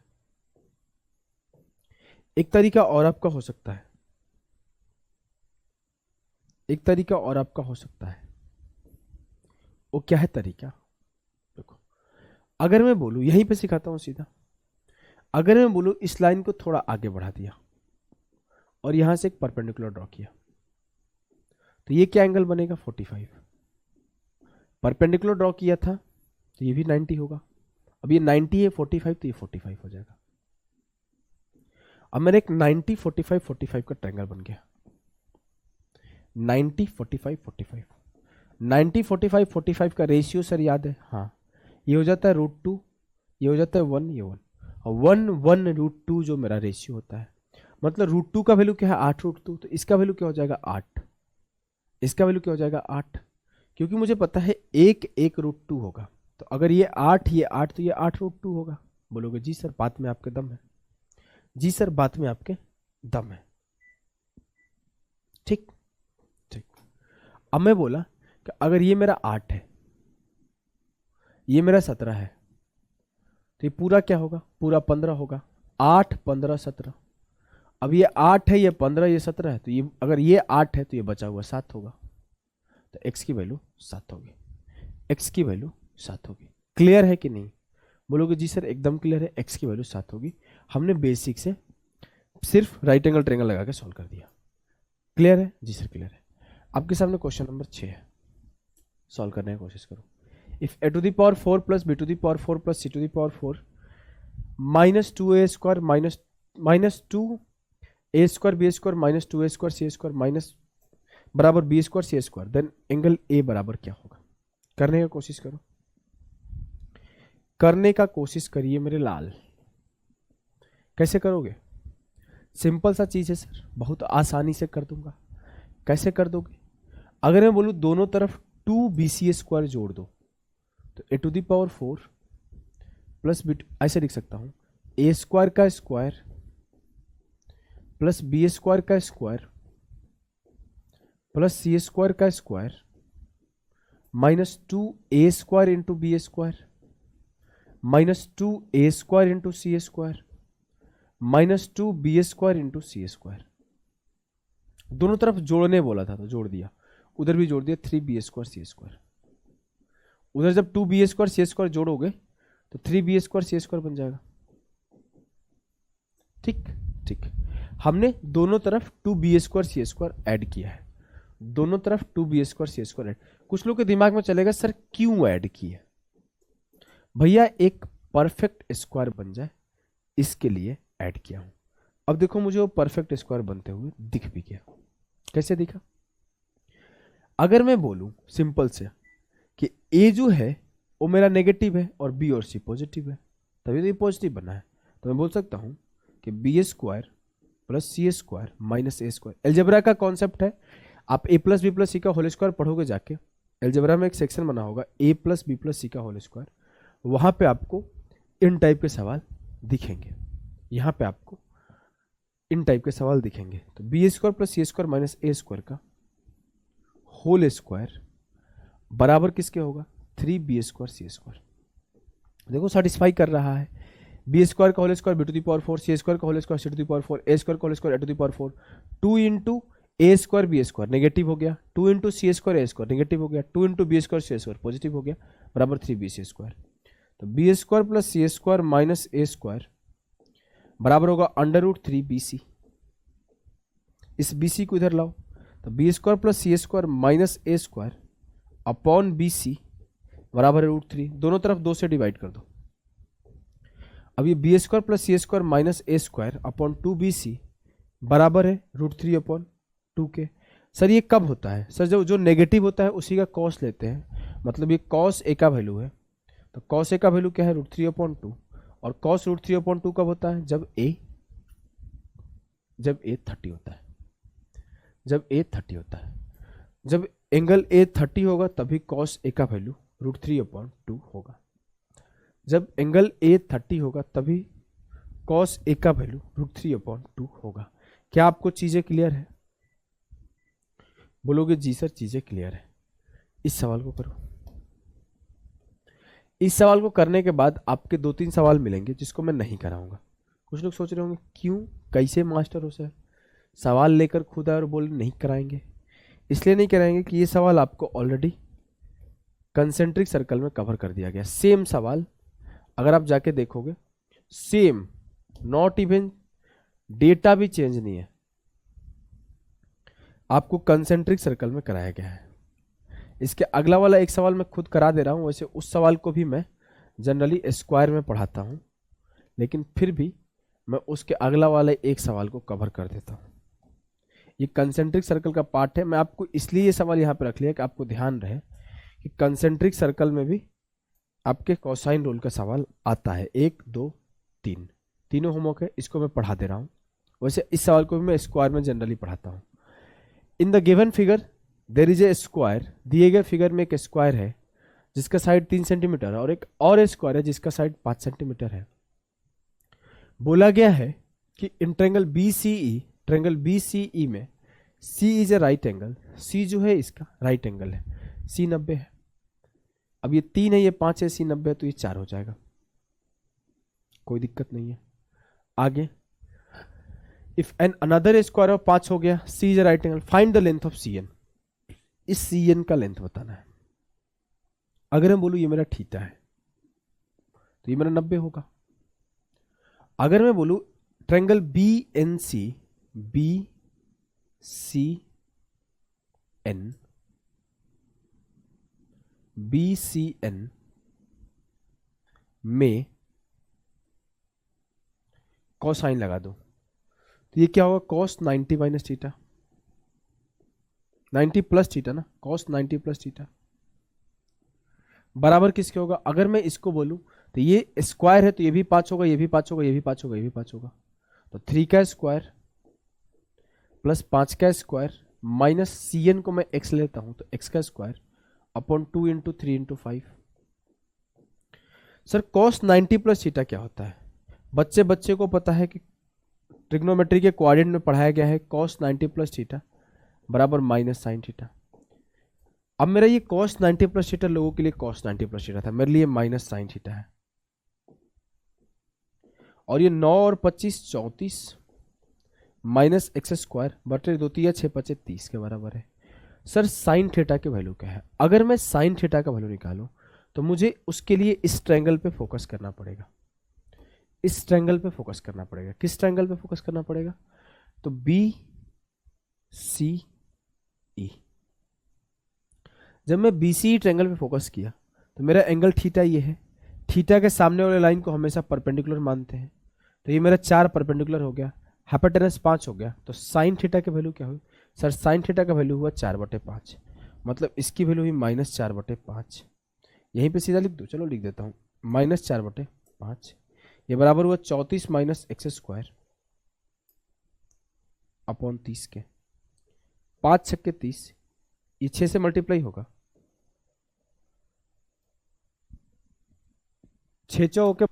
एक तरीका और आपका हो सकता है, एक तरीका और आपका हो सकता है। वो क्या है तरीका? देखो, अगर मैं बोलूं, यहीं पे सिखाता हूं सीधा, अगर मैं बोलूं इस लाइन को थोड़ा आगे बढ़ा दिया और यहां से एक परपेंडिकुलर ड्रॉ किया, तो ये क्या एंगल बनेगा? 45। परपेंडिकुलर ड्रॉ किया था तो ये भी 90 होगा। अब ये 90 है, 45, तो ये 45 हो जाएगा। अब मेरा एक 90 45 45 का ट्रायंगल बन गया। 90 45 45, 90 45 45 का रेशियो सर याद है? हाँ, ये हो जाता है √2, ये हो जाता है 1, ये 1 और 1 1 √2 जो मेरा रेशियो होता है, मतलब √2 का वैल्यू क्या है? 8√2, तो इसका वैल्यू क्या हो जाएगा? 8। इसका वैल्यू क्या हो जाएगा? 8, क्योंकि मुझे पता है 1 1 √2 होगा, तो अगर ये 8 ये 8 तो ये 8√2 होगा। बोलोगे जी सर बात में आपके दम है, जी सर बात में आपके दम है। ठीक ठीक। अब मैं बोला कि अगर ये मेरा 8 है, ये मेरा 17 है, तो ये पूरा क्या होगा? पूरा 15 होगा। 8 15 17। अब ये 8 है, ये 15, ये 17 है, तो ये अगर ये 8 है तो ये बचा हुआ 7 होगा, तो x की वैल्यू 7 होगी, x की वैल्यू 7 होगी। क्लियर है कि नहीं? बोलोगे जी सर एकदम क्लियर है, x की वैल्यू 7 होगी। हमने बेसिक से सिर्फ राइट एंगल ट्रायंगल लगा के सॉल्व कर दिया। क्लियर है? जी सर क्लियर है। आपके सामने क्वेश्चन नंबर 6 है, सॉल्व करने की कोशिश करो। If a to the power 4 plus b to the power 4 plus c to the power 4 minus 2a square minus 2 a square b square minus 2a square c square minus बराबर b square c square, then angle a बराबर क्या होगा? करने का कोशिश करो, करने का कोशिश करिए मेरे लाल। कैसे करोगे? सिंपल सा चीज है सर, बहुत आसानी से कर दूंगा। कैसे कर दोगे? अगर मैं बोलूं दोनों तरफ 2bca स्क्वायर जोड़ दो, तो a to the power 4 plus B, ऐसे लिख सकता हूं a स्क्वायर का स्क्वायर प्लस बी स्क्वायर का स्क्वायर प्लस सी स्क्वायर का square minus 2a square into B square minus 2a square into C square minus 2b square into C square. दोनों तरफ जोड़ने बोला था तो जोड़ दिया, उधर भी जोड़ दिया 3b² c²। उधर जब 2b² c² जोड़ोगे तो 3b² c² बन जाएगा। ठीक ठीक, हमने दोनों तरफ 2b² c² ऐड किया है, दोनों तरफ 2b² c² ऐड। कुछ लोग के दिमाग में चलेगा सर क्यों ऐड किया? भैया एक परफेक्ट स्क्वायर बन जाए इसके लिए ऐड किया हूं। अब देखो मुझे वो परफेक्ट स्क्वायर बनते हुए दिख भी गया। कैसे दिखा? अगर मैं बोलूं सिंपल से कि ए जो है वो मेरा नेगेटिव है और बी और सी पॉजिटिव है, तभी तो ये पॉजिटिव बना है, तो मैं बोल सकता हूं कि b² + c² - a²। एलजेब्रा का कॉन्सेप्ट है, आप a + b + c का होल स्क्वायर पढ़ोगे जाके, एलजेब्रा में एक सेक्शन बना होगा a + b + c का होल स्क्वायर, वहां पे आपको इन टाइप के सवाल दिखेंगे। यहां पे आपको इन टाइप के सवाल दिखेंगे। तो b² + c² - a² का होल स्क्वायर बराबर किसके होगा? 3b² c²। देखो सेटिस्फाई कर रहा है। b² का होल स्क्वायर b⁴, c² का होल स्क्वायर c⁴, a² का whole square a⁴। 2 into a² b² negative हो गया, 2 इंटू c² a² नेगेटिव हो गया, 2 इंटू b² c² पॉजिटिव हो गया, बराबर 3bc²। तो b² + c² - a² बराबर होगा √3bc। इस bc को इधर लाओ, तो b² + c² - a² upon bc बराबर है √3। दोनों तरफ 2 से डिवाइड कर दो। अब ये b² + c² - a² upon 2bc बराबर है √3/2 के। सर ये कब होता है? सर जो नेगेटिव होता है उसी का कॉस लेते हैं, मतलब ये कॉस a का वैल्यू है, तो कॉस a का वैल्यू क्या है? √3/2। और कॉस √3/2 कब होता है? जब a 30 होता है। जब a 30 होता है, जब एंगल a 30 होगा तभी कॉस a का वैल्यू √3/2 होगा। जब एंगल a 30 होगा तभी कॉस a का वैल्यू √3/2 होगा। क्या आपको चीजें क्लियर है? बोलोगे जी सर चीजें क्लियर है। इस सवाल को करो। इस सवाल को करने के बाद आपके 2-3 सवाल मिलेंगे जिसको मैं नहीं कराऊंगा। कुछ लोग सोच रहे होंगे क्यों, कैसे मास्टर हो सर, सवाल लेकर खुद आए और बोले नहीं कराएंगे। इसलिए नहीं कराएंगे कि ये सवाल आपको ऑलरेडी कंसेंट्रिक सर्कल में कवर कर दिया गया। सेम सवाल अगर आप जाके देखोगे, सेम, नॉट इवन डेटा भी चेंज नहीं है, आपको कंसेंट्रिक सर्कल में कराया गया है। इसके अगला वाला एक सवाल मैं खुद करा दे रहा हूं, वैसे उस सवाल को भी मैं जनरली स्क्वायर में पढ़ाता हूं, लेकिन फिर भी मैं उसके अगला वाले एक सवाल को कवर कर देता हूं। ये कंसेंट्रिक सर्कल का पार्ट है। मैं आपको इसलिए ये सवाल यहां पर रख लिया कि आपको ध्यान रहे कि कंसेंट्रिक सर्कल में भी आपके कोसाइन रूल का सवाल आता है। 1, 2, 3 तीनों होमवर्क है, इसको मैं पढ़ा दे रहा हूं। वैसे इस सवाल को भी मैं स्क्वायर में जनरली पढ़ाता हूं। In the given figure there is a square. दिए गए फिगर में एक स्क्वायर है जिसका साइड 3 सेंटीमीटर है और एक और स्क्वायर है जिसका साइड 5 सेंटीमीटर है। बोला गया है कि इन ट्रायंगल BCE में C is a right angle. C जो है इसका राइट एंगल है, C 90 है। अब ये 3 है, ये 5 है, C 90 है, तो ये 4 हो जाएगा, कोई दिक्कत नहीं है। आगे if an another square of 5 हो गया, C is a right angle, find the length of CN। इस CN का लेंथ बताना है। अगर मैं बोलूं ये मेरा थीटा है तो ये मेरा 90 होगा। अगर मैं बोलूं ट्रायंगल BCN में कोसाइन लगा दो तो ये क्या होगा? cos 90 - थीटा, 90 + थीटा ना, cos 90 + थीटा बराबर किसके होगा? अगर मैं इसको बोलूं तो ये स्क्वायर है तो ये भी 5 होगा, ये भी 5 होगा, ये भी 5 होगा, ये भी 5 होगा। तो 3 का स्क्वायर प्लस 5 का स्क्वायर माइनस CN को मैं x लेता हूं तो x का square upon 2 × 3 × 5। Sir cos 90 + theta क्या होता है? बच्चे को पता है कि ट्रिग्नोमेट्री के कोऑर्डिनेट में पढ़ाया गया है cos 90 + थीटा बराबर माइनस sin थीटा। अब मेरा ये cos 90 + थीटा लोगों के लिए cos 90 + थीटा था, मेरे लिए माइनस sin थीटा है। और ये 9 और 25 34 माइनस x² बटे 2 × 6 = 30 के बराबर है। सर साइन थीटा की वैल्यू क्या है? अगर मैं साइन थीटा का वैल्यू निकालूं तो मुझे उसके लिए इस ट्रायंगल पे फोकस करना पड़ेगा, इस ट्रायंगल पे फोकस करना पड़ेगा। किस ट्रायंगल पे फोकस करना पड़ेगा? तो बी सी ई। जब मैं बी सी ट्रायंगल पे फोकस किया तो मेरा एंगल थीटा ये है, थीटा के सामने वाले लाइन को हमेशा परपेंडिकुलर मानते हैं, तो ये मेरा 4 परपेंडिकुलर हो गया, हाइपोटेनस 5 हो गया। तो साइन थीटा की वैल्यू क्या हुई? सर साइन थीटा का वैल्यू हुआ 4/5, मतलब इसकी वैल्यू हुई -4/5। यहीं पे सीधा लिख दो, चलो लिख देता हूँ, -4/5। ये बराबर हुआ 34 माइनस एक्स स्क्वायर अपॉन 30 के, 5 छक्के 30, ये 6 से मल्टीप्लाई होगा, 6 चौके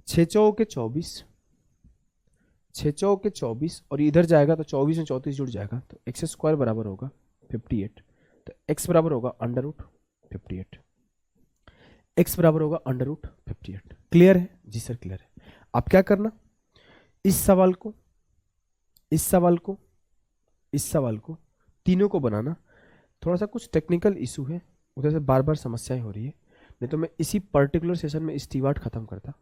6 चौके 24, 6 चौके 24, और इधर जाएगा तो 24 में 34 जुड़ जाएगा, तो एक्स स्क्वायर बराबर होगा 58। तो एक्स बराबर होगा √58, एक्स बराबर होगा √58। क्लियर है? जी सर क्लियर है। अब क्या करना, इस सवाल को, इस सवाल को, इस सवाल को, तीनों को बनाना। थोड़ा सा कुछ टेक्निकल इशू है, उधर से बार बार समस्याएं हो रही है, नहीं तो मैं इसी पर्टिकुलर सेशन में स्टीवर्ड खत्म करता,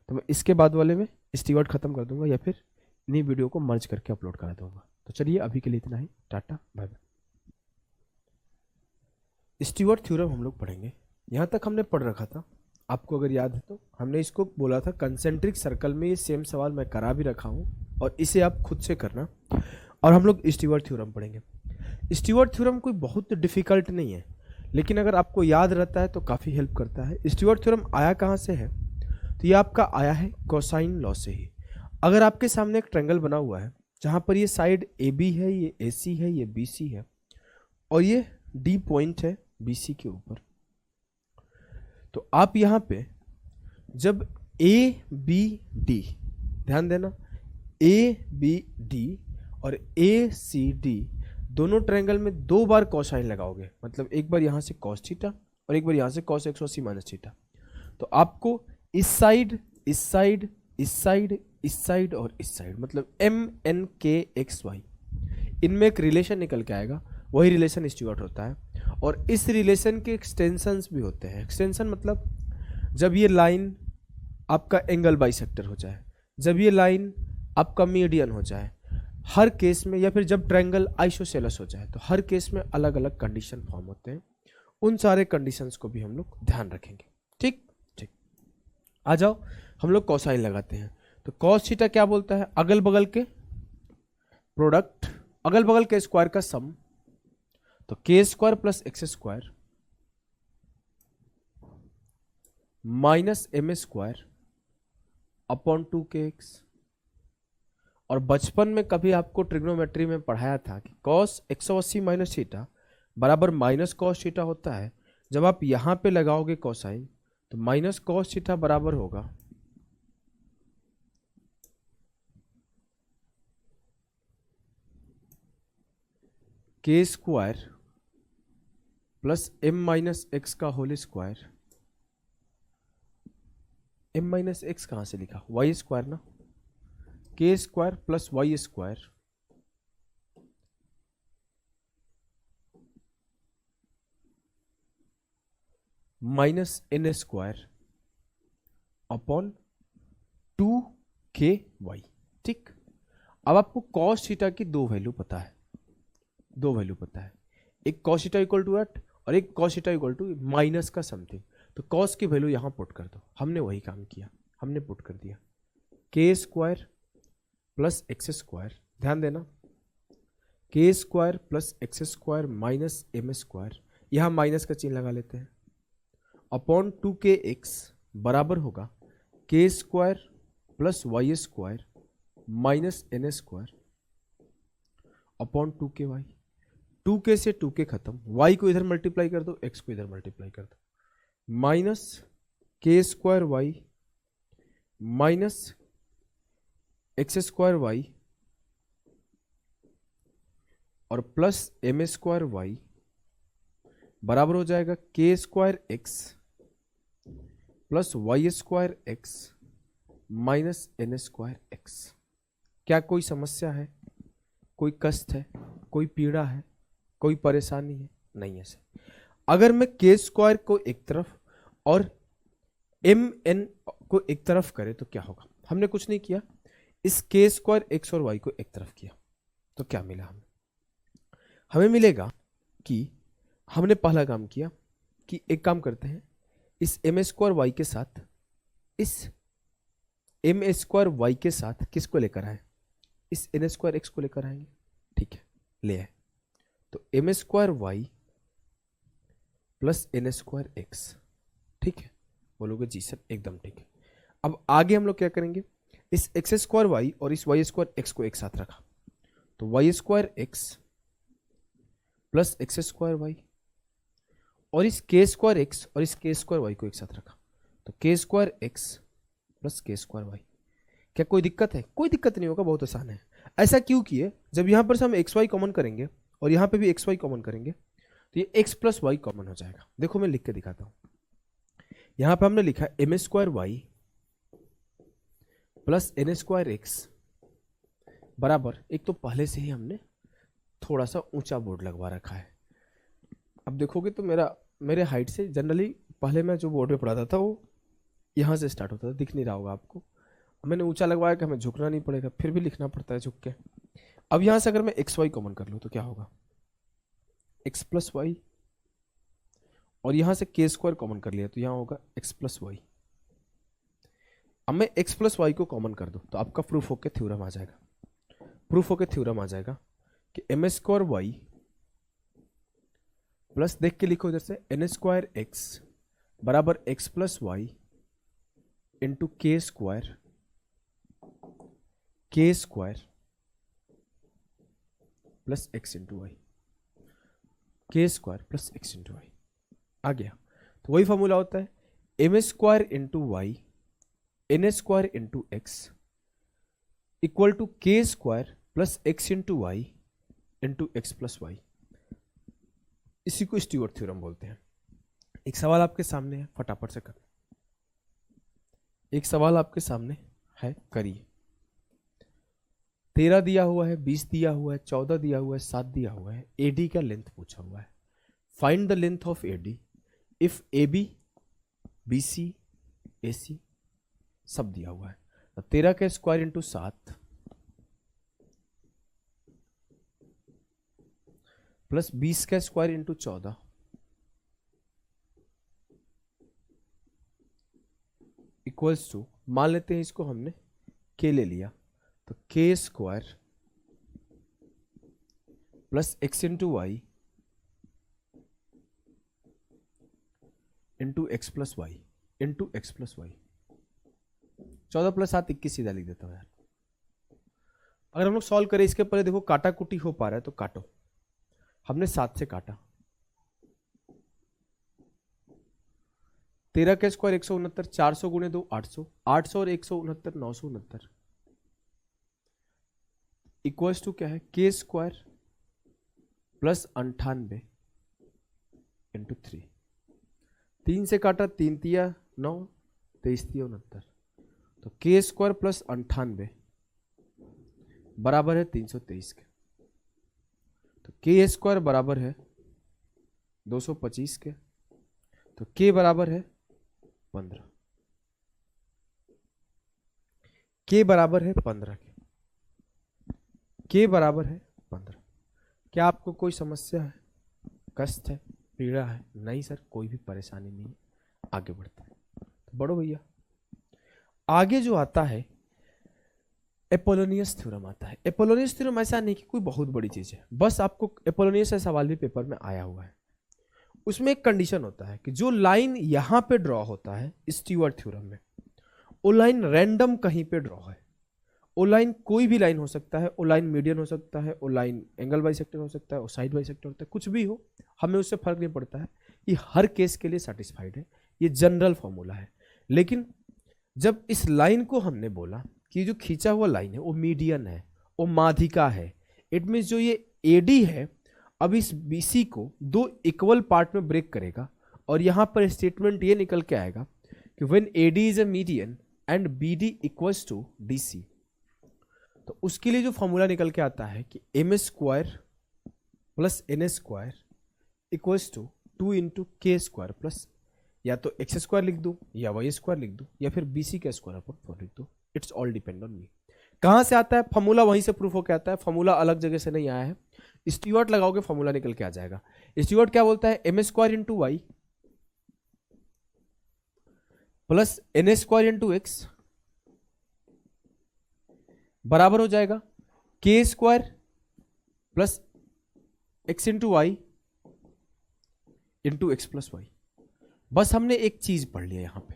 तो मैं इसके बाद वाले में स्टीवर्ड खत्म कर दूंगा या फिर इन्हीं वीडियो को मर्ज करके अपलोड करा दूंगा। तो चलिए अभी के लिए इतना ही, tata bye bye. Stewart theorem हम लोग पढ़ेंगे, यहाँ तक हमने पढ़ रखा था, आपको अगर याद है तो हमने इसको बोला था कंसेंट्रिक सर्कल में, ये सेम सवाल मैं करा भी रखा हूँ और इसे आप खुद से करना। और हम लोग स्टीवर्ड थ्योरम पढ़ेंगे। स्टीवर्ड थ्योरम कोई बहुत डिफिकल्ट नहीं है, लेकिन अगर आपको याद रहता है तो काफ़ी हेल्प करता है। स्टीवर्ड थ्योरम आया कहाँ से है? तो ये आपका आया है कोसाइन लॉ से ही। अगर आपके सामने एक ट्रायंगल बना हुआ है जहाँ पर ये साइड ए बी है, ये ए सी है, ये बी सी है, और ये डी पॉइंट है बी सी के ऊपर, तो आप यहाँ पे जब ए बी डी, ध्यान देना, ए बी डी और ए सी डी दोनों ट्रायंगल में 2 बार कोसाइन लगाओगे, मतलब एक बार यहाँ से कॉस थीटा और एक बार यहाँ से कॉस 180 माइनस थीटा, तो आपको इस साइड, इस साइड, इस साइड, इस साइड और इस साइड, मतलब MNKXY, इनमें एक रिलेशन निकल के आएगा, वही रिलेशन स्टीवर्ड होता है। और इस रिलेशन के एक्सटेंशंस भी होते हैं। एक्सटेंशन मतलब जब ये लाइन आपका एंगल बाइसेक्टर हो जाए, जब ये लाइन आपका मीडियन हो जाए, हर केस में, या फिर जब ट्रायंगल आइसोसेलेस हो जाए, तो हर केस में अलग अलग कंडीशन फॉर्म होते हैं। उन सारे कंडीशंस को भी हम लोग ध्यान रखेंगे। ठीक ठीक, आ जाओ हम लोग कोसाइन लगाते हैं। तो कॉस थीटा क्या बोलता है? अगल बगल के प्रोडक्ट, अगल बगल के स्क्वायर का सम, तो K square plus X square minus M square upon 2kx। और बचपन में कभी आपको ट्रिग्नोमेट्री में पढ़ाया था कि कॉस 180 माइनस थीटा बराबर माइनस कॉस थीटा होता है। जब आप यहां पे लगाओगे कोसाइन, तो माइनस कॉस थीटा बराबर होगा K square plus M minus X का whole square. M minus X कहां से लिखा? वाई स्क्वायर ना, K square plus Y square minus N square upon 2KY। ठीक, अब आपको कॉस थीटा की 2 वैल्यू पता है, 2 वैल्यू पता है, एक कॉस थीटा इक्वल टू 8 और एक cos theta equal to minus का समथिंग। तो कॉस की वैल्यू यहां पुट कर दो। हमने वही काम किया, हमने पुट कर दिया के स्क्वायर प्लस एक्स स्क्वायर, ध्यान देना, K square plus X square minus M square, यहां माइनस का चिन्ह लगा लेते हैं, अपॉन 2kx बराबर होगा K square plus Y square minus N square upon 2KY। 2k से 2k खत्म, y को इधर मल्टीप्लाई कर दो, x को इधर मल्टीप्लाई कर दो, minus K square Y minus X square Y और प्लस एम स्क्वायर वाई बराबर हो जाएगा K square X plus Y square X minus N square X. क्या कोई समस्या है, कोई कष्ट है, कोई पीड़ा है, कोई परेशानी है? नहीं है सर। अगर मैं के स्क्वायर को एक तरफ और एम एन को एक तरफ करे तो क्या होगा? हमने कुछ नहीं किया, इस के स्क्वायर एक्स और वाई को एक तरफ किया तो क्या मिला हमें? हमें मिलेगा कि हमने पहला काम किया कि एक काम करते हैं, इस एम स्क्वायर वाई के साथ, इस एम स्क्वायर वाई के साथ किसको लेकर आए? इस एन स्क्वायर एक्स को लेकर आएंगे। ठीक है, ले आए। तो M square Y plus N square X. ठीक है, बोलोगे जी सर एकदम ठीक है। अब आगे हम लोग क्या करेंगे, इस एक्स स्क्वायर वाई और इस वाई स्क्वायर एक्स को एक साथ रखा तो Y square X plus X square Y, और इस के स्क्वायर एक्स और इस के स्क्वायर वाई को एक साथ रखा तो के स्क्वायर एक्स प्लस के स्क्वायर वाई। क्या कोई दिक्कत है? कोई दिक्कत नहीं होगा, बहुत आसान है। ऐसा क्यों किए? जब यहां पर से हम एक्स वाई कॉमन करेंगे और यहां पे भी एक्स वाई कॉमन करेंगे तो ये एक्स प्लस वाई कॉमन हो जाएगा। देखो मैं लिख के दिखाता हूं। यहां पे हमने लिखा M square Y plus N square X बराबर, एक तो पहले से ही हमने थोड़ा सा ऊंचा बोर्ड लगवा रखा है। अब देखोगे तो मेरे हाइट से जनरली पहले मैं जो बोर्ड पे पढ़ाता था वो यहाँ से स्टार्ट होता था, दिख नहीं रहा होगा आपको। मैंने ऊंचा लगवाया कि हमें झुकना नहीं पड़ेगा, फिर भी लिखना पड़ता है झुक के। अब यहाँ से अगर मैं एक्स वाई कॉमन कर लूँ तो क्या होगा? एक्स प्लस वाई, और यहाँ से के स्क्वायर कॉमन कर लिया तो यहाँ होगा एक्स प्लस वाई। अब मैं एक्स प्लस वाई को कॉमन कर दूँ तो आपका प्रूफ होके थ्योरम आ जाएगा। प्रूफ होके थ्योरम आ जाएगा कि एम स्क्वायर वाई प्लस, देख के लिखो इधर से, एन स्क्वायर एक्स बराबर X plus Y into K square plus X into Y, K square plus X into Y आ गया। तो वही फॉर्मूला होता है M square into Y N square into X equal to K square plus X into Y into X plus Y. इसी को Stewart theorem बोलते हैं। एक सवाल आपके सामने है, फटाफट से करो। एक सवाल आपके सामने है, करिए। 13 दिया हुआ है, 20 दिया हुआ है, 14 दिया हुआ है, 7 दिया हुआ है। एडी का लेंथ पूछा हुआ है। Find the length of AD if A B B C A C सब दिया हुआ है। तो 13 का स्क्वायर इंटू 7 प्लस 20 का स्क्वायर इंटू 14 इक्वल्स टू, मान लेते हैं इसको हमने के ले लिया तो K square plus X into Y into X plus Y into X plus Y. 14 plus 7 21 सीधा लिख देता हूं यार। अगर हम लोग सॉल्व करें इसके पहले, देखो काटा कुटी हो पा रहा है तो काटो। हमने 7 से काटा, 13 का स्क्वायर 169, 400 गुणे 2 800, 800 और 169 969 इक्वल्स टू क्या है? के स्क्वायर प्लस 98 इंटू 3। 3 से काटा, 3 तिया 9, 23 तिया 69, तो के स्क्वायर प्लस 98 बराबर है 323 के। तो के स्क्वायर बराबर है 225 के, तो के बराबर है 15। के बराबर है 15 के बराबर है 15। क्या आपको कोई समस्या है, कष्ट है, पीड़ा है? नहीं सर, कोई भी परेशानी नहीं है। आगे बढ़ते हैं तो बढ़ो भैया। आगे जो आता है एपोलोनियस थ्योरम आता है। एपोलोनियस थ्योरम ऐसा नहीं कि कोई बहुत बड़ी चीज है, बस आपको एपोलोनियस का सवाल भी पेपर में आया हुआ है। उसमें एक कंडीशन होता है कि जो लाइन यहां पे ड्रॉ होता है स्टीवर्ट थ्योरम में, वो लाइन रैंडम कहीं पे ड्रॉ है। वो लाइन कोई भी लाइन हो सकता है, वो लाइन मीडियन हो सकता है, वो लाइन एंगल बाइसेक्टर हो सकता है, वो साइड बाइसेक्टर होता है, कुछ भी हो, हमें उससे फर्क नहीं पड़ता है। ये हर केस के लिए सेटिस्फाइड है, ये जनरल फॉर्मूला है। लेकिन जब इस लाइन को हमने बोला कि जो खींचा हुआ लाइन है वो मीडियन है, वो माध्यिका है, इट मीन्स जो ये एडी है अब इस बीसी को 2 इक्वल पार्ट में ब्रेक करेगा, और यहां पर स्टेटमेंट ये निकल के आएगा कि when AD is a median and BD equals to DC, तो उसके लिए जो फॉर्मूला निकल के आता है कि M square plus N square equals to 2 into K square plus या तो एक्स स्क्वायर लिख दूं या वाई स्क्वायर लिख दूं या फिर बीसी का स्क्वायर अपॉन 4 लिख दूं। It's all depend on me. कहां से आता है फॉर्मूला? वहीं से प्रूफ होकर आता है, फॉर्मूला अलग जगह से नहीं आया है। स्टीवर्ट लगाओगे फॉर्मूला निकल के आ जाएगा। स्टीवर्ट क्या बोलता है? M square into Y plus N square into X बराबर हो जाएगा K square plus X into Y into X plus Y. बस हमने एक चीज पढ़ लिया यहां पे,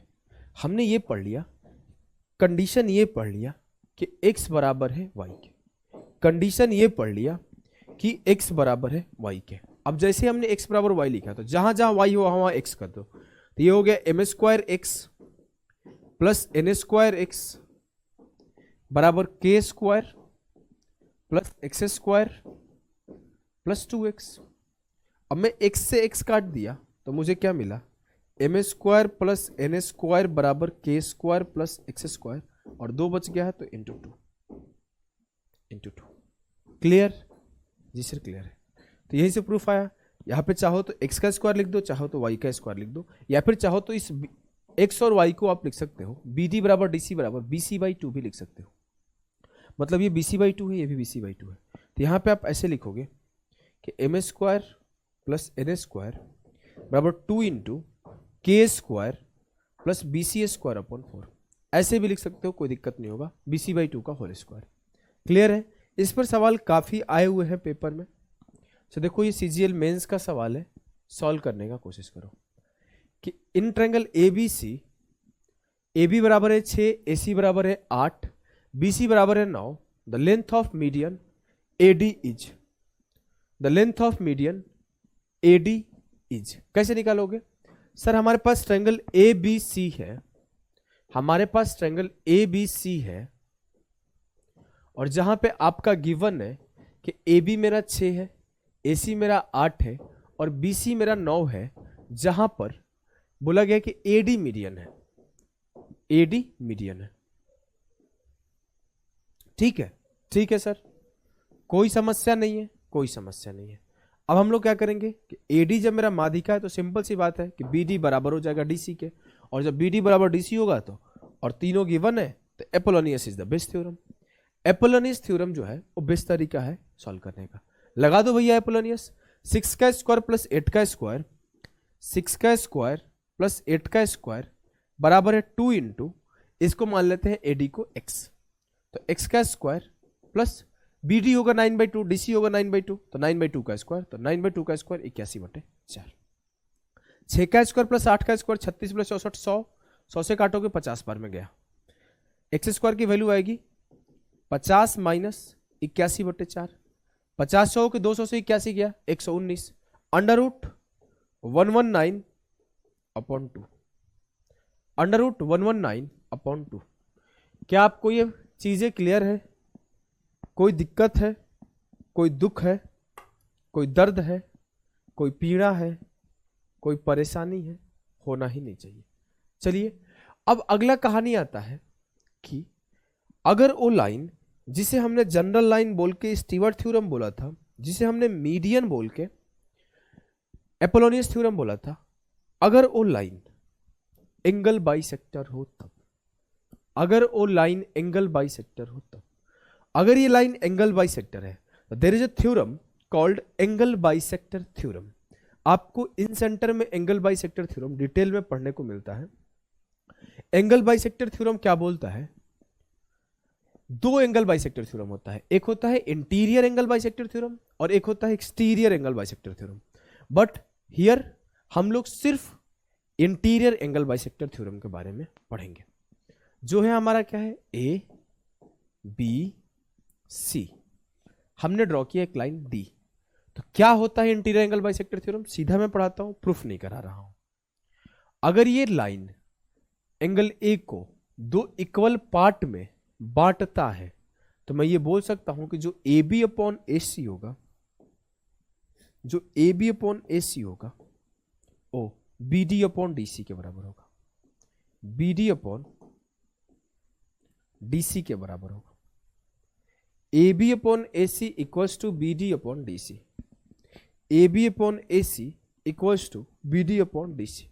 हमने ये पढ़ लिया, कंडीशन ये पढ़ लिया कि x बराबर है y के, कंडीशन ये पढ़ लिया कि x बराबर है y के। अब जैसे हमने x बराबर y लिखा तो जहां जहां y हो वहां x कर दो, तो ये हो गया M square X plus N square X बराबर K square plus X square plus 2x। अब मैं x से x काट दिया तो मुझे क्या मिला? M square plus N square बराबर K square plus X square, और 2 बच गया है तो इंटू टू। क्लियर? जी सर क्लियर है। तो यही से प्रूफ आया। यहाँ पे चाहो तो x का स्क्वायर लिख दो, चाहो तो y का स्क्वायर लिख दो, या फिर चाहो तो इस x और y को आप लिख सकते हो बी डी बराबर डी सी बराबर BC/2 भी लिख सकते हो। मतलब ये BC/2 है, ये भी BC/2 है। तो यहाँ पे आप ऐसे लिखोगे कि M square plus N square बराबर 2 into K square plus BC square upon 4। ऐसे भी लिख सकते हो, कोई दिक्कत नहीं होगा, BC/2 का होल स्क्वायर। क्लियर है? इस पर सवाल काफ़ी आए हुए हैं पेपर में। तो देखो ये CGL मेंस का सवाल है, सॉल्व करने का कोशिश करो कि इन ट्रायंगल ABC, AB बराबर है 6, AC बराबर है 8, BC बराबर है 9, the length of median AD is, the length of median AD is. कैसे निकालोगे? सर हमारे पास ट्रायंगल ABC है, हमारे पास ट्रायंगल ABC है, और जहां पे आपका गिवन है कि AB मेरा 6 है, AC मेरा 8 है और BC मेरा 9 है, जहां पर बोला गया कि AD मीडियन है, AD मीडियन है। ठीक है? ठीक है सर, कोई समस्या नहीं है, कोई समस्या नहीं है। अब हम लोग क्या करेंगे कि AD जब मेरा माध्यिका है तो सिंपल सी बात है कि BD बराबर हो जाएगा DC के, और जब BD बराबर DC होगा तो, और तीनों गिवन है, तो Apollonius is the best theorem. Apollonius theorem जो है वो बेस्ट तरीका है सॉल्व करने का। लगा दो भैया एपोलोनियस। 6 का स्क्वायर प्लस 8 का स्क्वायर, 6 का स्क्वायर प्लस 8 का स्क्वायर बराबर है 2 इंटू, इसको मान लेते हैं AD को x, तो x का स्क्वायर प्लस BD होगा 9/2, DC होगा 9/2, तो 9/2 का स्क्वायर, तो 9/2 का स्क्वायर 81/4। 6 का स्क्वायर प्लस 8 का स्क्वायर 36 प्लस 64 100, 100 से काटोगे 50 बार में गया। एक्स स्क्वायर की वैल्यू आएगी 50 माइनस 81/4, 50 100 के 200 से 81 गया 119, अंडर रूट 119/2, अंडर रूट 119/2। क्या आपको ये चीजें क्लियर है? कोई दिक्कत है, कोई दुख है, कोई दर्द है, कोई पीड़ा है, कोई परेशानी है? होना ही नहीं चाहिए। चलिए अब अगला कहानी आता है कि अगर वो लाइन जिसे हमने जनरल लाइन बोल के स्टीवर्ट थ्योरम बोला था, जिसे हमने मीडियन बोल के एपोलोनियस थ्योरम बोला था, अगर वो लाइन एंगल बाइसेक्टर हो तब, अगर वो लाइन एंगल बाइसेक्टर हो तब, अगर ये लाइन एंगल बाइसेक्टर है तो there is a theorem called angle bisector theorem. आपको इन सेंटर में एंगल बाइसेक्टर थ्योरम डिटेल में पढ़ने को मिलता है। एंगल बाइसेक्टर थ्योरम क्या बोलता है? 2 एंगल बाइसेक्टर थ्योरम होता है, एक होता है इंटीरियर एंगल बाइसेक्टर थ्योरम और एक होता है exterior angle bisector theorem. But here हम लोग सिर्फ इंटीरियर एंगल बाइसेक्टर थ्योरम के बारे में पढ़ेंगे, जो है हमारा क्या है A B C। हमने ड्रॉ किया एक लाइन D। तो क्या होता है इंटीरियर एंगल बाइसेक्टर थ्योरम? सीधा मैं पढ़ाता हूं, प्रूफ नहीं करा रहा हूं। अगर ये लाइन एंगल A को 2 इक्वल पार्ट में बांटता है तो मैं ये बोल सकता हूं कि जो AB/AC होगा, जो AB/AC होगा वो BD/DC के बराबर होगा। B D upon D C के बराबर होगा। A B upon A C equals to B D upon D C, A B upon A C equals to B D upon D C.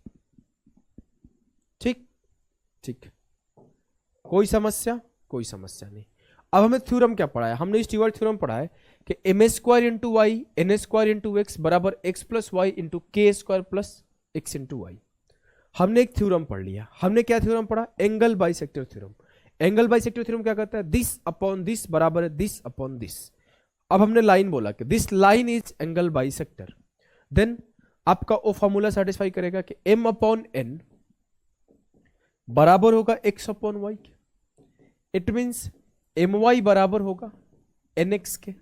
ठीक ठीक, कोई समस्या? कोई समस्या नहीं। अब हमें थ्योरम क्या पढ़ा है? हमने स्टीवर्ट थ्योरम पढ़ा है कि M square into Y N square into X बराबर X plus Y into K square plus X into Y. हमने एक थ्योरम पढ़ लिया। हमने क्या थ्योरम पढ़ा? Angle bisector theorem. Angle bisector theorem क्या कहता है? दिस अपॉन दिस बराबर है दिस अपॉन दिस। अब हमने लाइन बोला कि this line is angle bisector, then आपका वो फॉर्मूला सेटिस्फाई करेगा कि m अपॉन n बराबर होगा x अपॉन वाई के। इट मीन्स my बराबर होगा nx के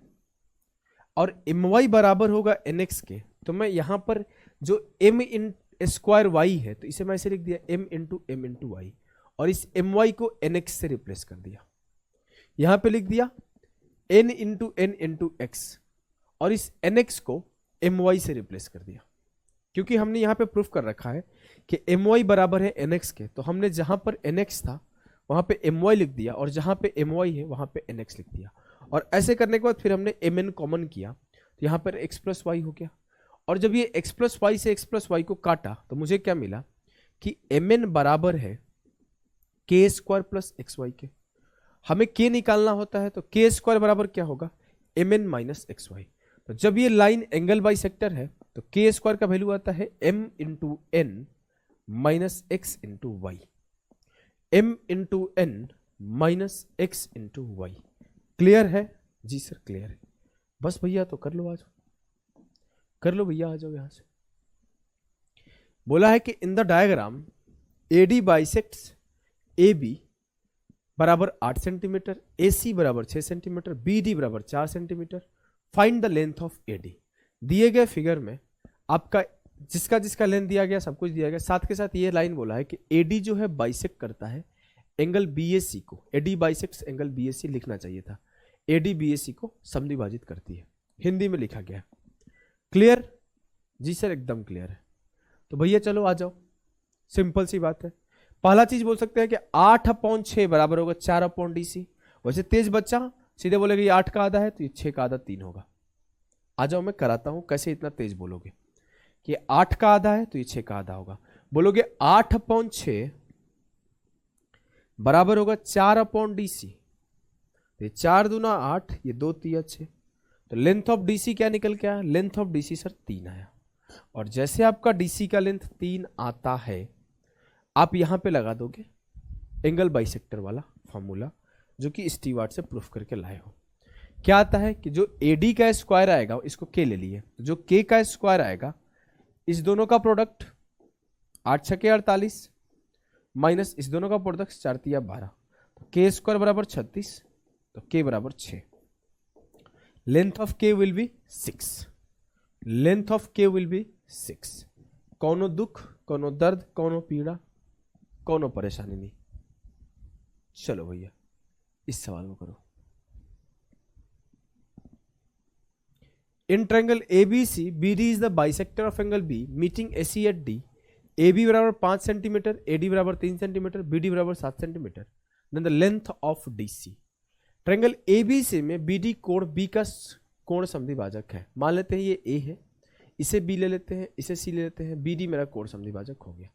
और my बराबर होगा nx के। तो मैं यहां पर जो m इन स्क्वायर वाई है तो इसे मैं ऐसे लिख दिया m into M into Y, और इस my को nx से रिप्लेस कर दिया। यहां पे लिख दिया n into N into X, और इस nx को my से रिप्लेस कर दिया। क्योंकि हमने यहां पे प्रूफ कर रखा है कि my बराबर है nx के, तो हमने जहां पर nx था वहां पे my लिख दिया, और जहां पे my है वहां पे nx लिख दिया। और ऐसे करने के बाद फिर हमने mn कॉमन किया, तो यहां पर x प्लस वाई हो गया। और जब ये x प्लस वाई से x प्लस वाई को काटा तो मुझे क्या मिला कि mn बराबर है के स्क्वायर प्लस एक्स वाई के। हमें k निकालना होता है तो के स्क्वायर बराबर क्या होगा? mn minus X Y. तो जब ये लाइन एंगल बाइसेक्टर है तो के स्क्वायर का वैल्यू आता है m into N minus X into Y, m into N minus X into Y. Clear है? जी सर क्लियर है। बस भैया तो कर लो, आज कर लो भैया, आ जाओ यहां से। बोला है कि in the diagram AD bisects AB बराबर 8 सेंटीमीटर, AC बराबर 6 सेंटीमीटर, BD बराबर 4 centimetre, find the length of AD। दिए गए फिगर में आपका जिसका जिसका लेंथ दिया गया सब कुछ दिया गया, साथ के साथ ये लाइन बोला है कि AD जो है बाइसेक्ट करता है एंगल BAC को। AD बाइसेक्ट्स एंगल BAC लिखना चाहिए था, AD BAC को समद्विभाजित करती है, हिंदी में लिखा गया। क्लियर? जी सर एकदम क्लियर है। तो भैया चलो आ जाओ, सिंपल सी बात है। पहला चीज बोल सकते हैं कि 8 अपॉन 6 बराबर होगा 4 अपॉन DC। वैसे तेज बच्चा सीधे बोलेगा ये 8 का आधा है तो ये 6 का आधा 3 होगा। आ जाओ मैं कराता हूं कैसे इतना तेज बोलोगे कि 8 का आधा है तो ये 6 का आधा होगा। बोलोगे 8 अपॉन 6 बराबर होगा 4 अपॉन DC, तो ये 4 दूना 8, ये 2 तिया 6, तो लेंथ ऑफ DC क्या निकल के आया? लेंथ ऑफ DC सर 3 आया। और जैसे आपका DC का लेंथ 3 आता है आप यहां पे लगा दोगे एंगल बाइसेक्टर वाला फॉर्मूला जो कि स्टीवर्ट से प्रूफ करके लाए हो। क्या आता है कि जो AD का स्क्वायर आएगा इसको K ले लिए, तो जो K का स्क्वायर आएगा इस दोनों का प्रोडक्ट 8 छके 48 माइनस इस दोनों का प्रोडक्ट 4 तिया 12, तो K स्क्वायर बराबर 36, तो K बराबर 6। Length of K will be 6, length of K will be 6। कौनो दुख, कौनो दर्द, कौनो पीड़ा, कौनो परेशानी नहीं। चलो भैया इस सवाल को करो। In triangle ABC BD is the bisector of angle B meeting AC at D। AB बराबर 5 सेंटीमीटर, AD बराबर 3 सेंटीमीटर, BD बराबर 7 centimetre, then the length of DC। Triangle ABC में BD कोण B का कोण समद्विभाजक है। मान लेते हैं ये A है, इसे B ले लेते हैं, इसे C ले लेते हैं, BD मेरा कोण समद्विभाजक हो गया।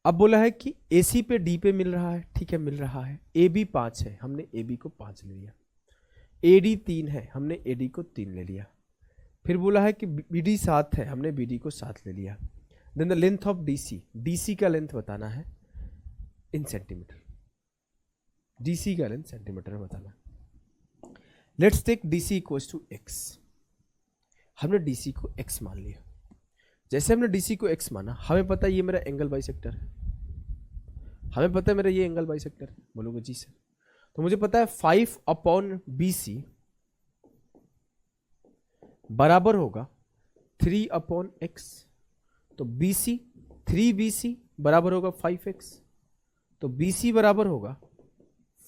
अब बोला है कि AC पे D पे मिल रहा है, ठीक है मिल रहा है। AB 5 है, हमने AB को 5 ले लिया। AD 3 है, हमने AD को 3 ले लिया। फिर बोला है कि BD 7 है, हमने BD को 7 ले लिया। Then the length of DC, DC का लेंथ बताना है इन सेंटीमीटर, DC का लेंथ सेंटीमीटर में बताना है। Let's take DC equals to x। हमने DC को x मान लिया। जैसे हमने DC को x माना, हमें पता है ये मेरा एंगल बाइसेक्टर है, हमें पता है मेरा ये एंगल बाइसेक्टर है। बोलोगे जी सर, तो मुझे पता है 5 अपॉन BC बराबर होगा 3 अपॉन x, तो BC 3BC बराबर होगा 5x, तो BC बराबर होगा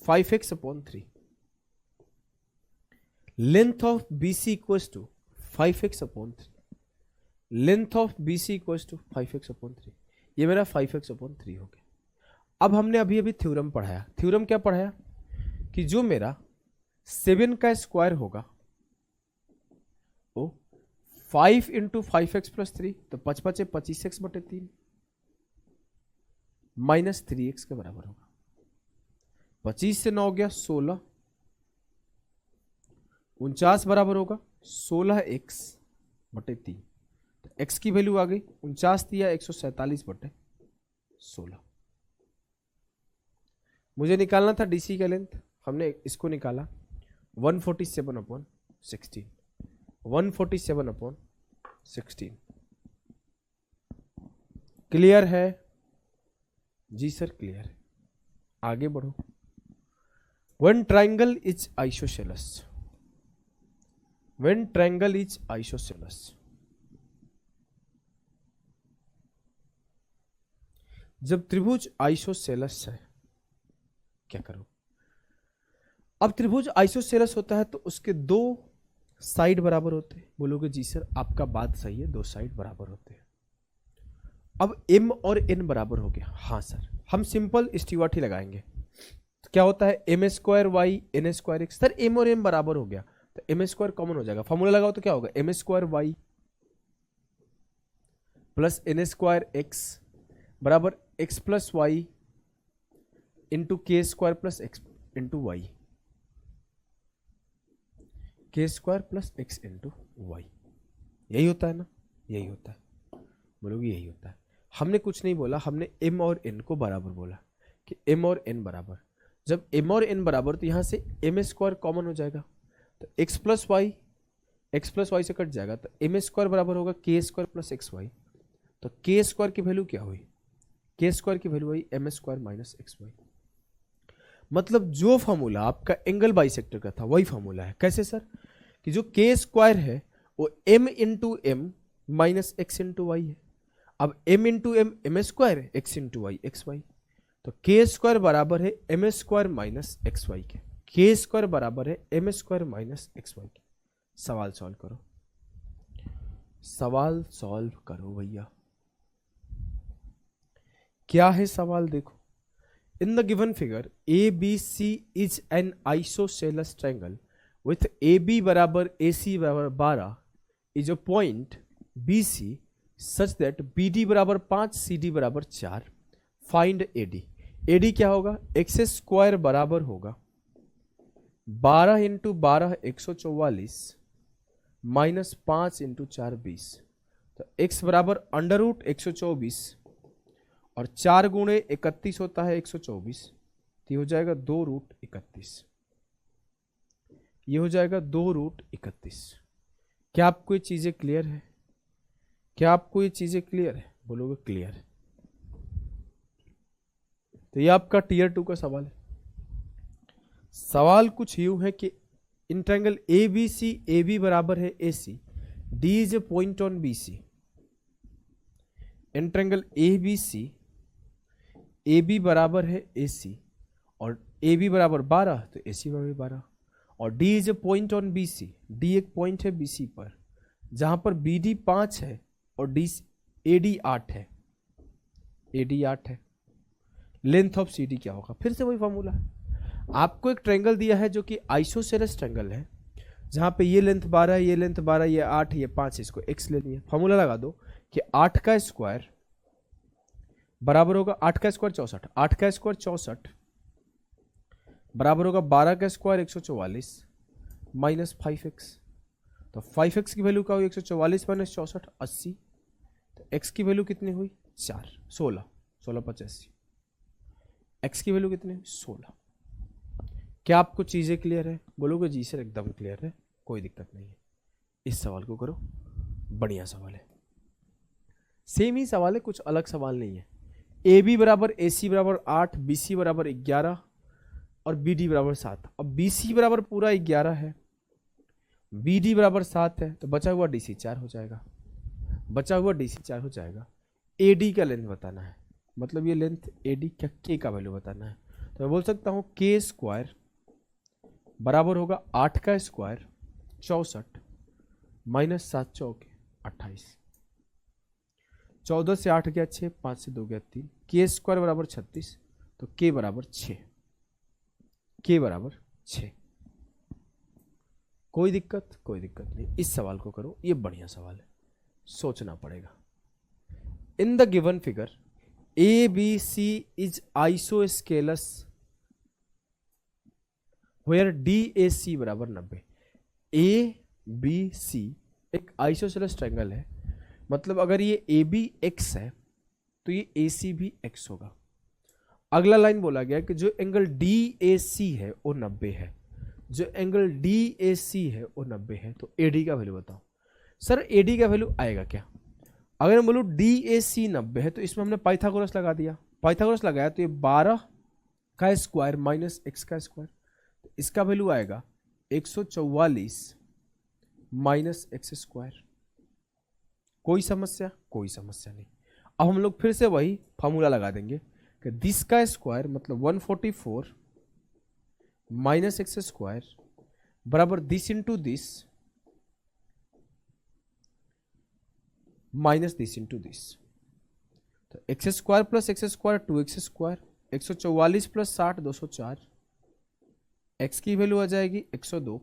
5x upon 3। Length of BC equals to 5x upon 3, length of BC equals to 5x upon 3। ये मेरा 5x अपॉन 3 हो गया। अब हमने अभी अभी थ्योरम पढ़ाया। थ्योरम क्या पढ़ाया कि जो मेरा 7 का स्क्वायर होगा वो 5 इंटू 5x प्लस 3, तो 5 25x बटे 3 माइनस 3x के बराबर होगा। 25 से 9 गया 16, 49 बराबर होगा 16x बटे 3। तो x की वैल्यू आ गई 49 दिया 147 बटे 16। मुझे निकालना था डीसी का लेंथ, हमने इसको निकाला 147/16, 147/16। क्लियर है? जी सर क्लियर है। आगे बढ़ो। When triangle is isosceles, when triangle is isosceles, जब त्रिभुज आइसोसेलस है क्या करो? अब त्रिभुज आइसोसेलस होता है तो उसके दो साइड बराबर होते हैं। बोलोगे जी सर आपका बात सही है, दो साइड बराबर होते हैं। अब m और n बराबर हो गया। हाँ सर, हम सिंपल स्टीवर्ट ही लगाएंगे। तो क्या होता है m square Y n square X. Sir m और m बराबर हो गया तो m स्क्वायर कॉमन हो जाएगा। फॉर्मूला लगाओ तो क्या होगा m square Y plus n square X बराबर x plus Y into K square plus X into Y, K square plus X into Y. यही होता है ना? यही होता है। बोलोगे यही होता है। हमने कुछ नहीं बोला, हमने m और n को बराबर बोला कि m और n बराबर। जब m और n बराबर तो यहाँ से m स्क्वायर कॉमन हो जाएगा तो x प्लस वाई से कट जाएगा तो m स्क्वायर बराबर होगा K square plus x Y. तो के स्क्वायर की वैल्यू क्या हुई? के स्क्वायर की वैल्यू हुई m square minus X Y. मतलब जो फॉर्मूला आपका एंगल बाइसेक्टर का था वही फॉर्मूला है। कैसे सर? कि जो के स्क्वायर है वो m into M minus X into Y है। अब m into M M square है, x into Y X Y. तो के स्क्वायर बराबर है M square minus X Y K square बराबर है M square minus X Y के। सवाल सॉल्व करो, सवाल सॉल्व करो भैया। क्या है सवाल? देखो, in the given figure ABC is an isosceles triangle with AB बराबर AC बराबर 12 is a point BC such that BD बराबर 5 CD बराबर 4। Find AD। AD क्या होगा? एक्स स्क्वायर बराबर होगा 12 इंटू 12 144 माइनस 5 इंटू 4 20। तो x बराबर अंडर रूट 124 और 4 गुणे 31 होता है 124, तो ये हो जाएगा 2 रूट 31। ये हो जाएगा 2 रूट 31। क्या आपको ये चीजें क्लियर है? क्या आपको ये चीजें क्लियर है? बोलोगे क्लियर है। तो ये आपका टीयर 2 का सवाल है। सवाल कुछ यूं है कि इन ट्रायंगल ABC AB बराबर है AC, D is a point on BC। In triangle ABC AB बराबर है AC और AB बराबर 12 तो AC बराबर 12 और D is a point on BC। D एक पॉइंट है BC पर जहां पर BD 5 है और AD 8 है। AD 8 है। लेंथ ऑफ CD क्या होगा? फिर से वही फॉर्मूला है। आपको एक ट्रायंगल दिया है जो कि आइसोसेलेस ट्रायंगल है जहां पे ये लेंथ 12 है, ये लेंथ 12, ये 8 है, ये 5 है, इसको x ले लिया। फॉर्मूला लगा दो कि 8 का स्क्वायर बराबर होगा 8 का स्क्वायर 64, 8 का स्क्वायर 64 बराबर होगा 12 का स्क्वायर 144 माइनस 5x। तो 5x की वैल्यू क्या हुई? 144 माइनस 64 80। तो x की वैल्यू कितनी हुई? 4 16 16 85। x की वैल्यू कितनी? 16। क्या आपको चीजें क्लियर है? बोलोगे जी सर एकदम क्लियर है, कोई दिक्कत नहीं है। इस सवाल को करो, बढ़िया सवाल है। सेम ही सवाल है, कुछ अलग सवाल नहीं है। AB बराबर AC बराबर 8, BC बराबर 11 और BD बराबर 7। अब BC बराबर पूरा 11 है, BD बराबर 7 है, तो बचा हुआ DC 4 हो जाएगा। बचा हुआ DC 4 हो जाएगा। AD का लेंथ बताना है, मतलब ये लेंथ AD क्या K का वैल्यू बताना है। तो मैं बोल सकता हूँ K स्क्वायर बराबर होगा 8 का स्क्वायर 64 माइनस 7 चौके 28। 14 से 8 गया 6, 5 से 2 गया 3। के स्क्वायर बराबर 36, तो k बराबर 6, k बराबर 6। कोई दिक्कत? कोई दिक्कत नहीं। इस सवाल को करो, ये बढ़िया सवाल है, सोचना पड़ेगा। In the given figure A B C is isosceles where D A C बराबर 90। ए बी सी एक आइसोसेलेस ट्रायंगल है, मतलब अगर ये ए बी एक्स है तो ये ए सी भी एक्स होगा। अगला लाइन बोला गया कि जो एंगल डी ए सी है वो 90 है, जो एंगल डी ए सी है वो 90 है। तो ए डी का वैल्यू बताओ। सर ए डी का वैल्यू आएगा क्या? अगर मैं बोलूँ डी ए सी 90 है तो इसमें हमने पाइथागोरस लगा दिया, पाइथागोरस लगाया तो ये 12 का स्क्वायर माइनस एक्स का स्क्वायर, तो इसका वैल्यू आएगा 144 माइनस एक्स स्क्वायर। कोई समस्या? कोई समस्या नहीं। अब हम लोग फिर से वही फॉर्मूला लगा देंगे कि दिस का स्क्वायर मतलब 144 माइनस एक्स स्क्वायर बराबर this into this minus this into this. तो X square plus X square 2x square, 144 plus 60 204, X की वैल्यू आ जाएगी 102,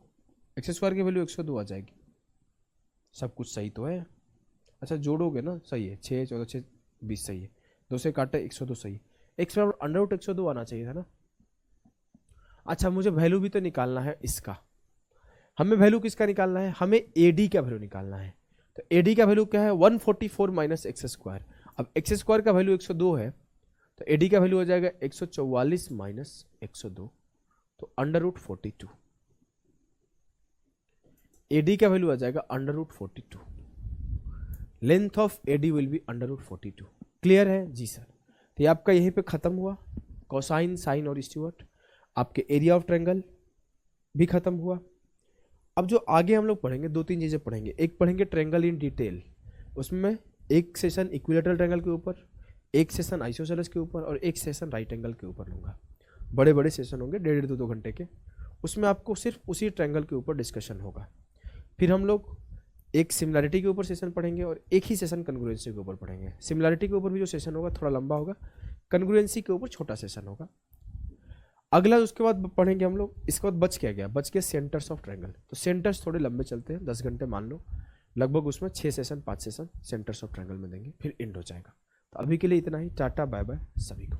एक्स स्क्वायर की वैल्यू 102 आ जाएगी। सब कुछ सही तो है? अच्छा जोड़ोगे ना, सही है। 6 14 6 20 सही है, 2 से काटे 102 सही है। एक्स बराबर अंडर रूट 102 आना चाहिए था ना। अच्छा मुझे वैल्यू भी तो निकालना है इसका। हमें वैल्यू किसका निकालना है? हमें ए डी का वैल्यू निकालना है। तो ए डी का वैल्यू क्या है? 144 माइनस एक्स स्क्वायर। अब एक्स स्क्वायर का वैल्यू 102 है तो ए डी का वैल्यू हो जाएगा 144 माइनस 102, तो अंडर रूट 42। ए डी का वैल्यू आ जाएगा under root 42। Length of A D will be under root 42। Clear है जी सर? तो ये आपका यहीं पे खत्म हुआ, कोसाइन साइन और स्टुअर्ट। आपके एरिया ऑफ ट्रायंगल भी खत्म हुआ। अब जो आगे हम लोग पढ़ेंगे 2-3 चीजें पढ़ेंगे। एक पढ़ेंगे ट्रायंगल इन डिटेल, उसमें एक सेशन इक्विलेटरल ट्रायंगल के ऊपर, एक सेशन आइसोसेलेस के ऊपर और एक सेशन राइट एंगल के ऊपर लूंगा। बड़े बड़े सेशन होंगे 1.5-2 घंटे के, उसमें आपको सिर्फ उसी ट्रायंगल के ऊपर डिस्कशन होगा। फिर हम लोग एक सिमिलैरिटी के ऊपर सेशन पढ़ेंगे और एक ही सेशन कन्ग्रुएंसी के ऊपर पढ़ेंगे। सिमिलैरिटी के ऊपर भी जो सेशन होगा थोड़ा लंबा होगा, कन्ग्रुएंसी के ऊपर छोटा सेशन होगा। अगला उसके बाद पढ़ेंगे हम लोग, इसके बाद बच क्या गया? बच के सेंटर्स ऑफ ट्रायंगल। तो सेंटर्स थोड़े लंबे चलते हैं, 10 घंटे मान लो लगभग, उसमें 6 session 5 session centres of triangle में देंगे, फिर एंड हो जाएगा। तो अभी के लिए इतना ही। टाटा बाय बाय सभी को।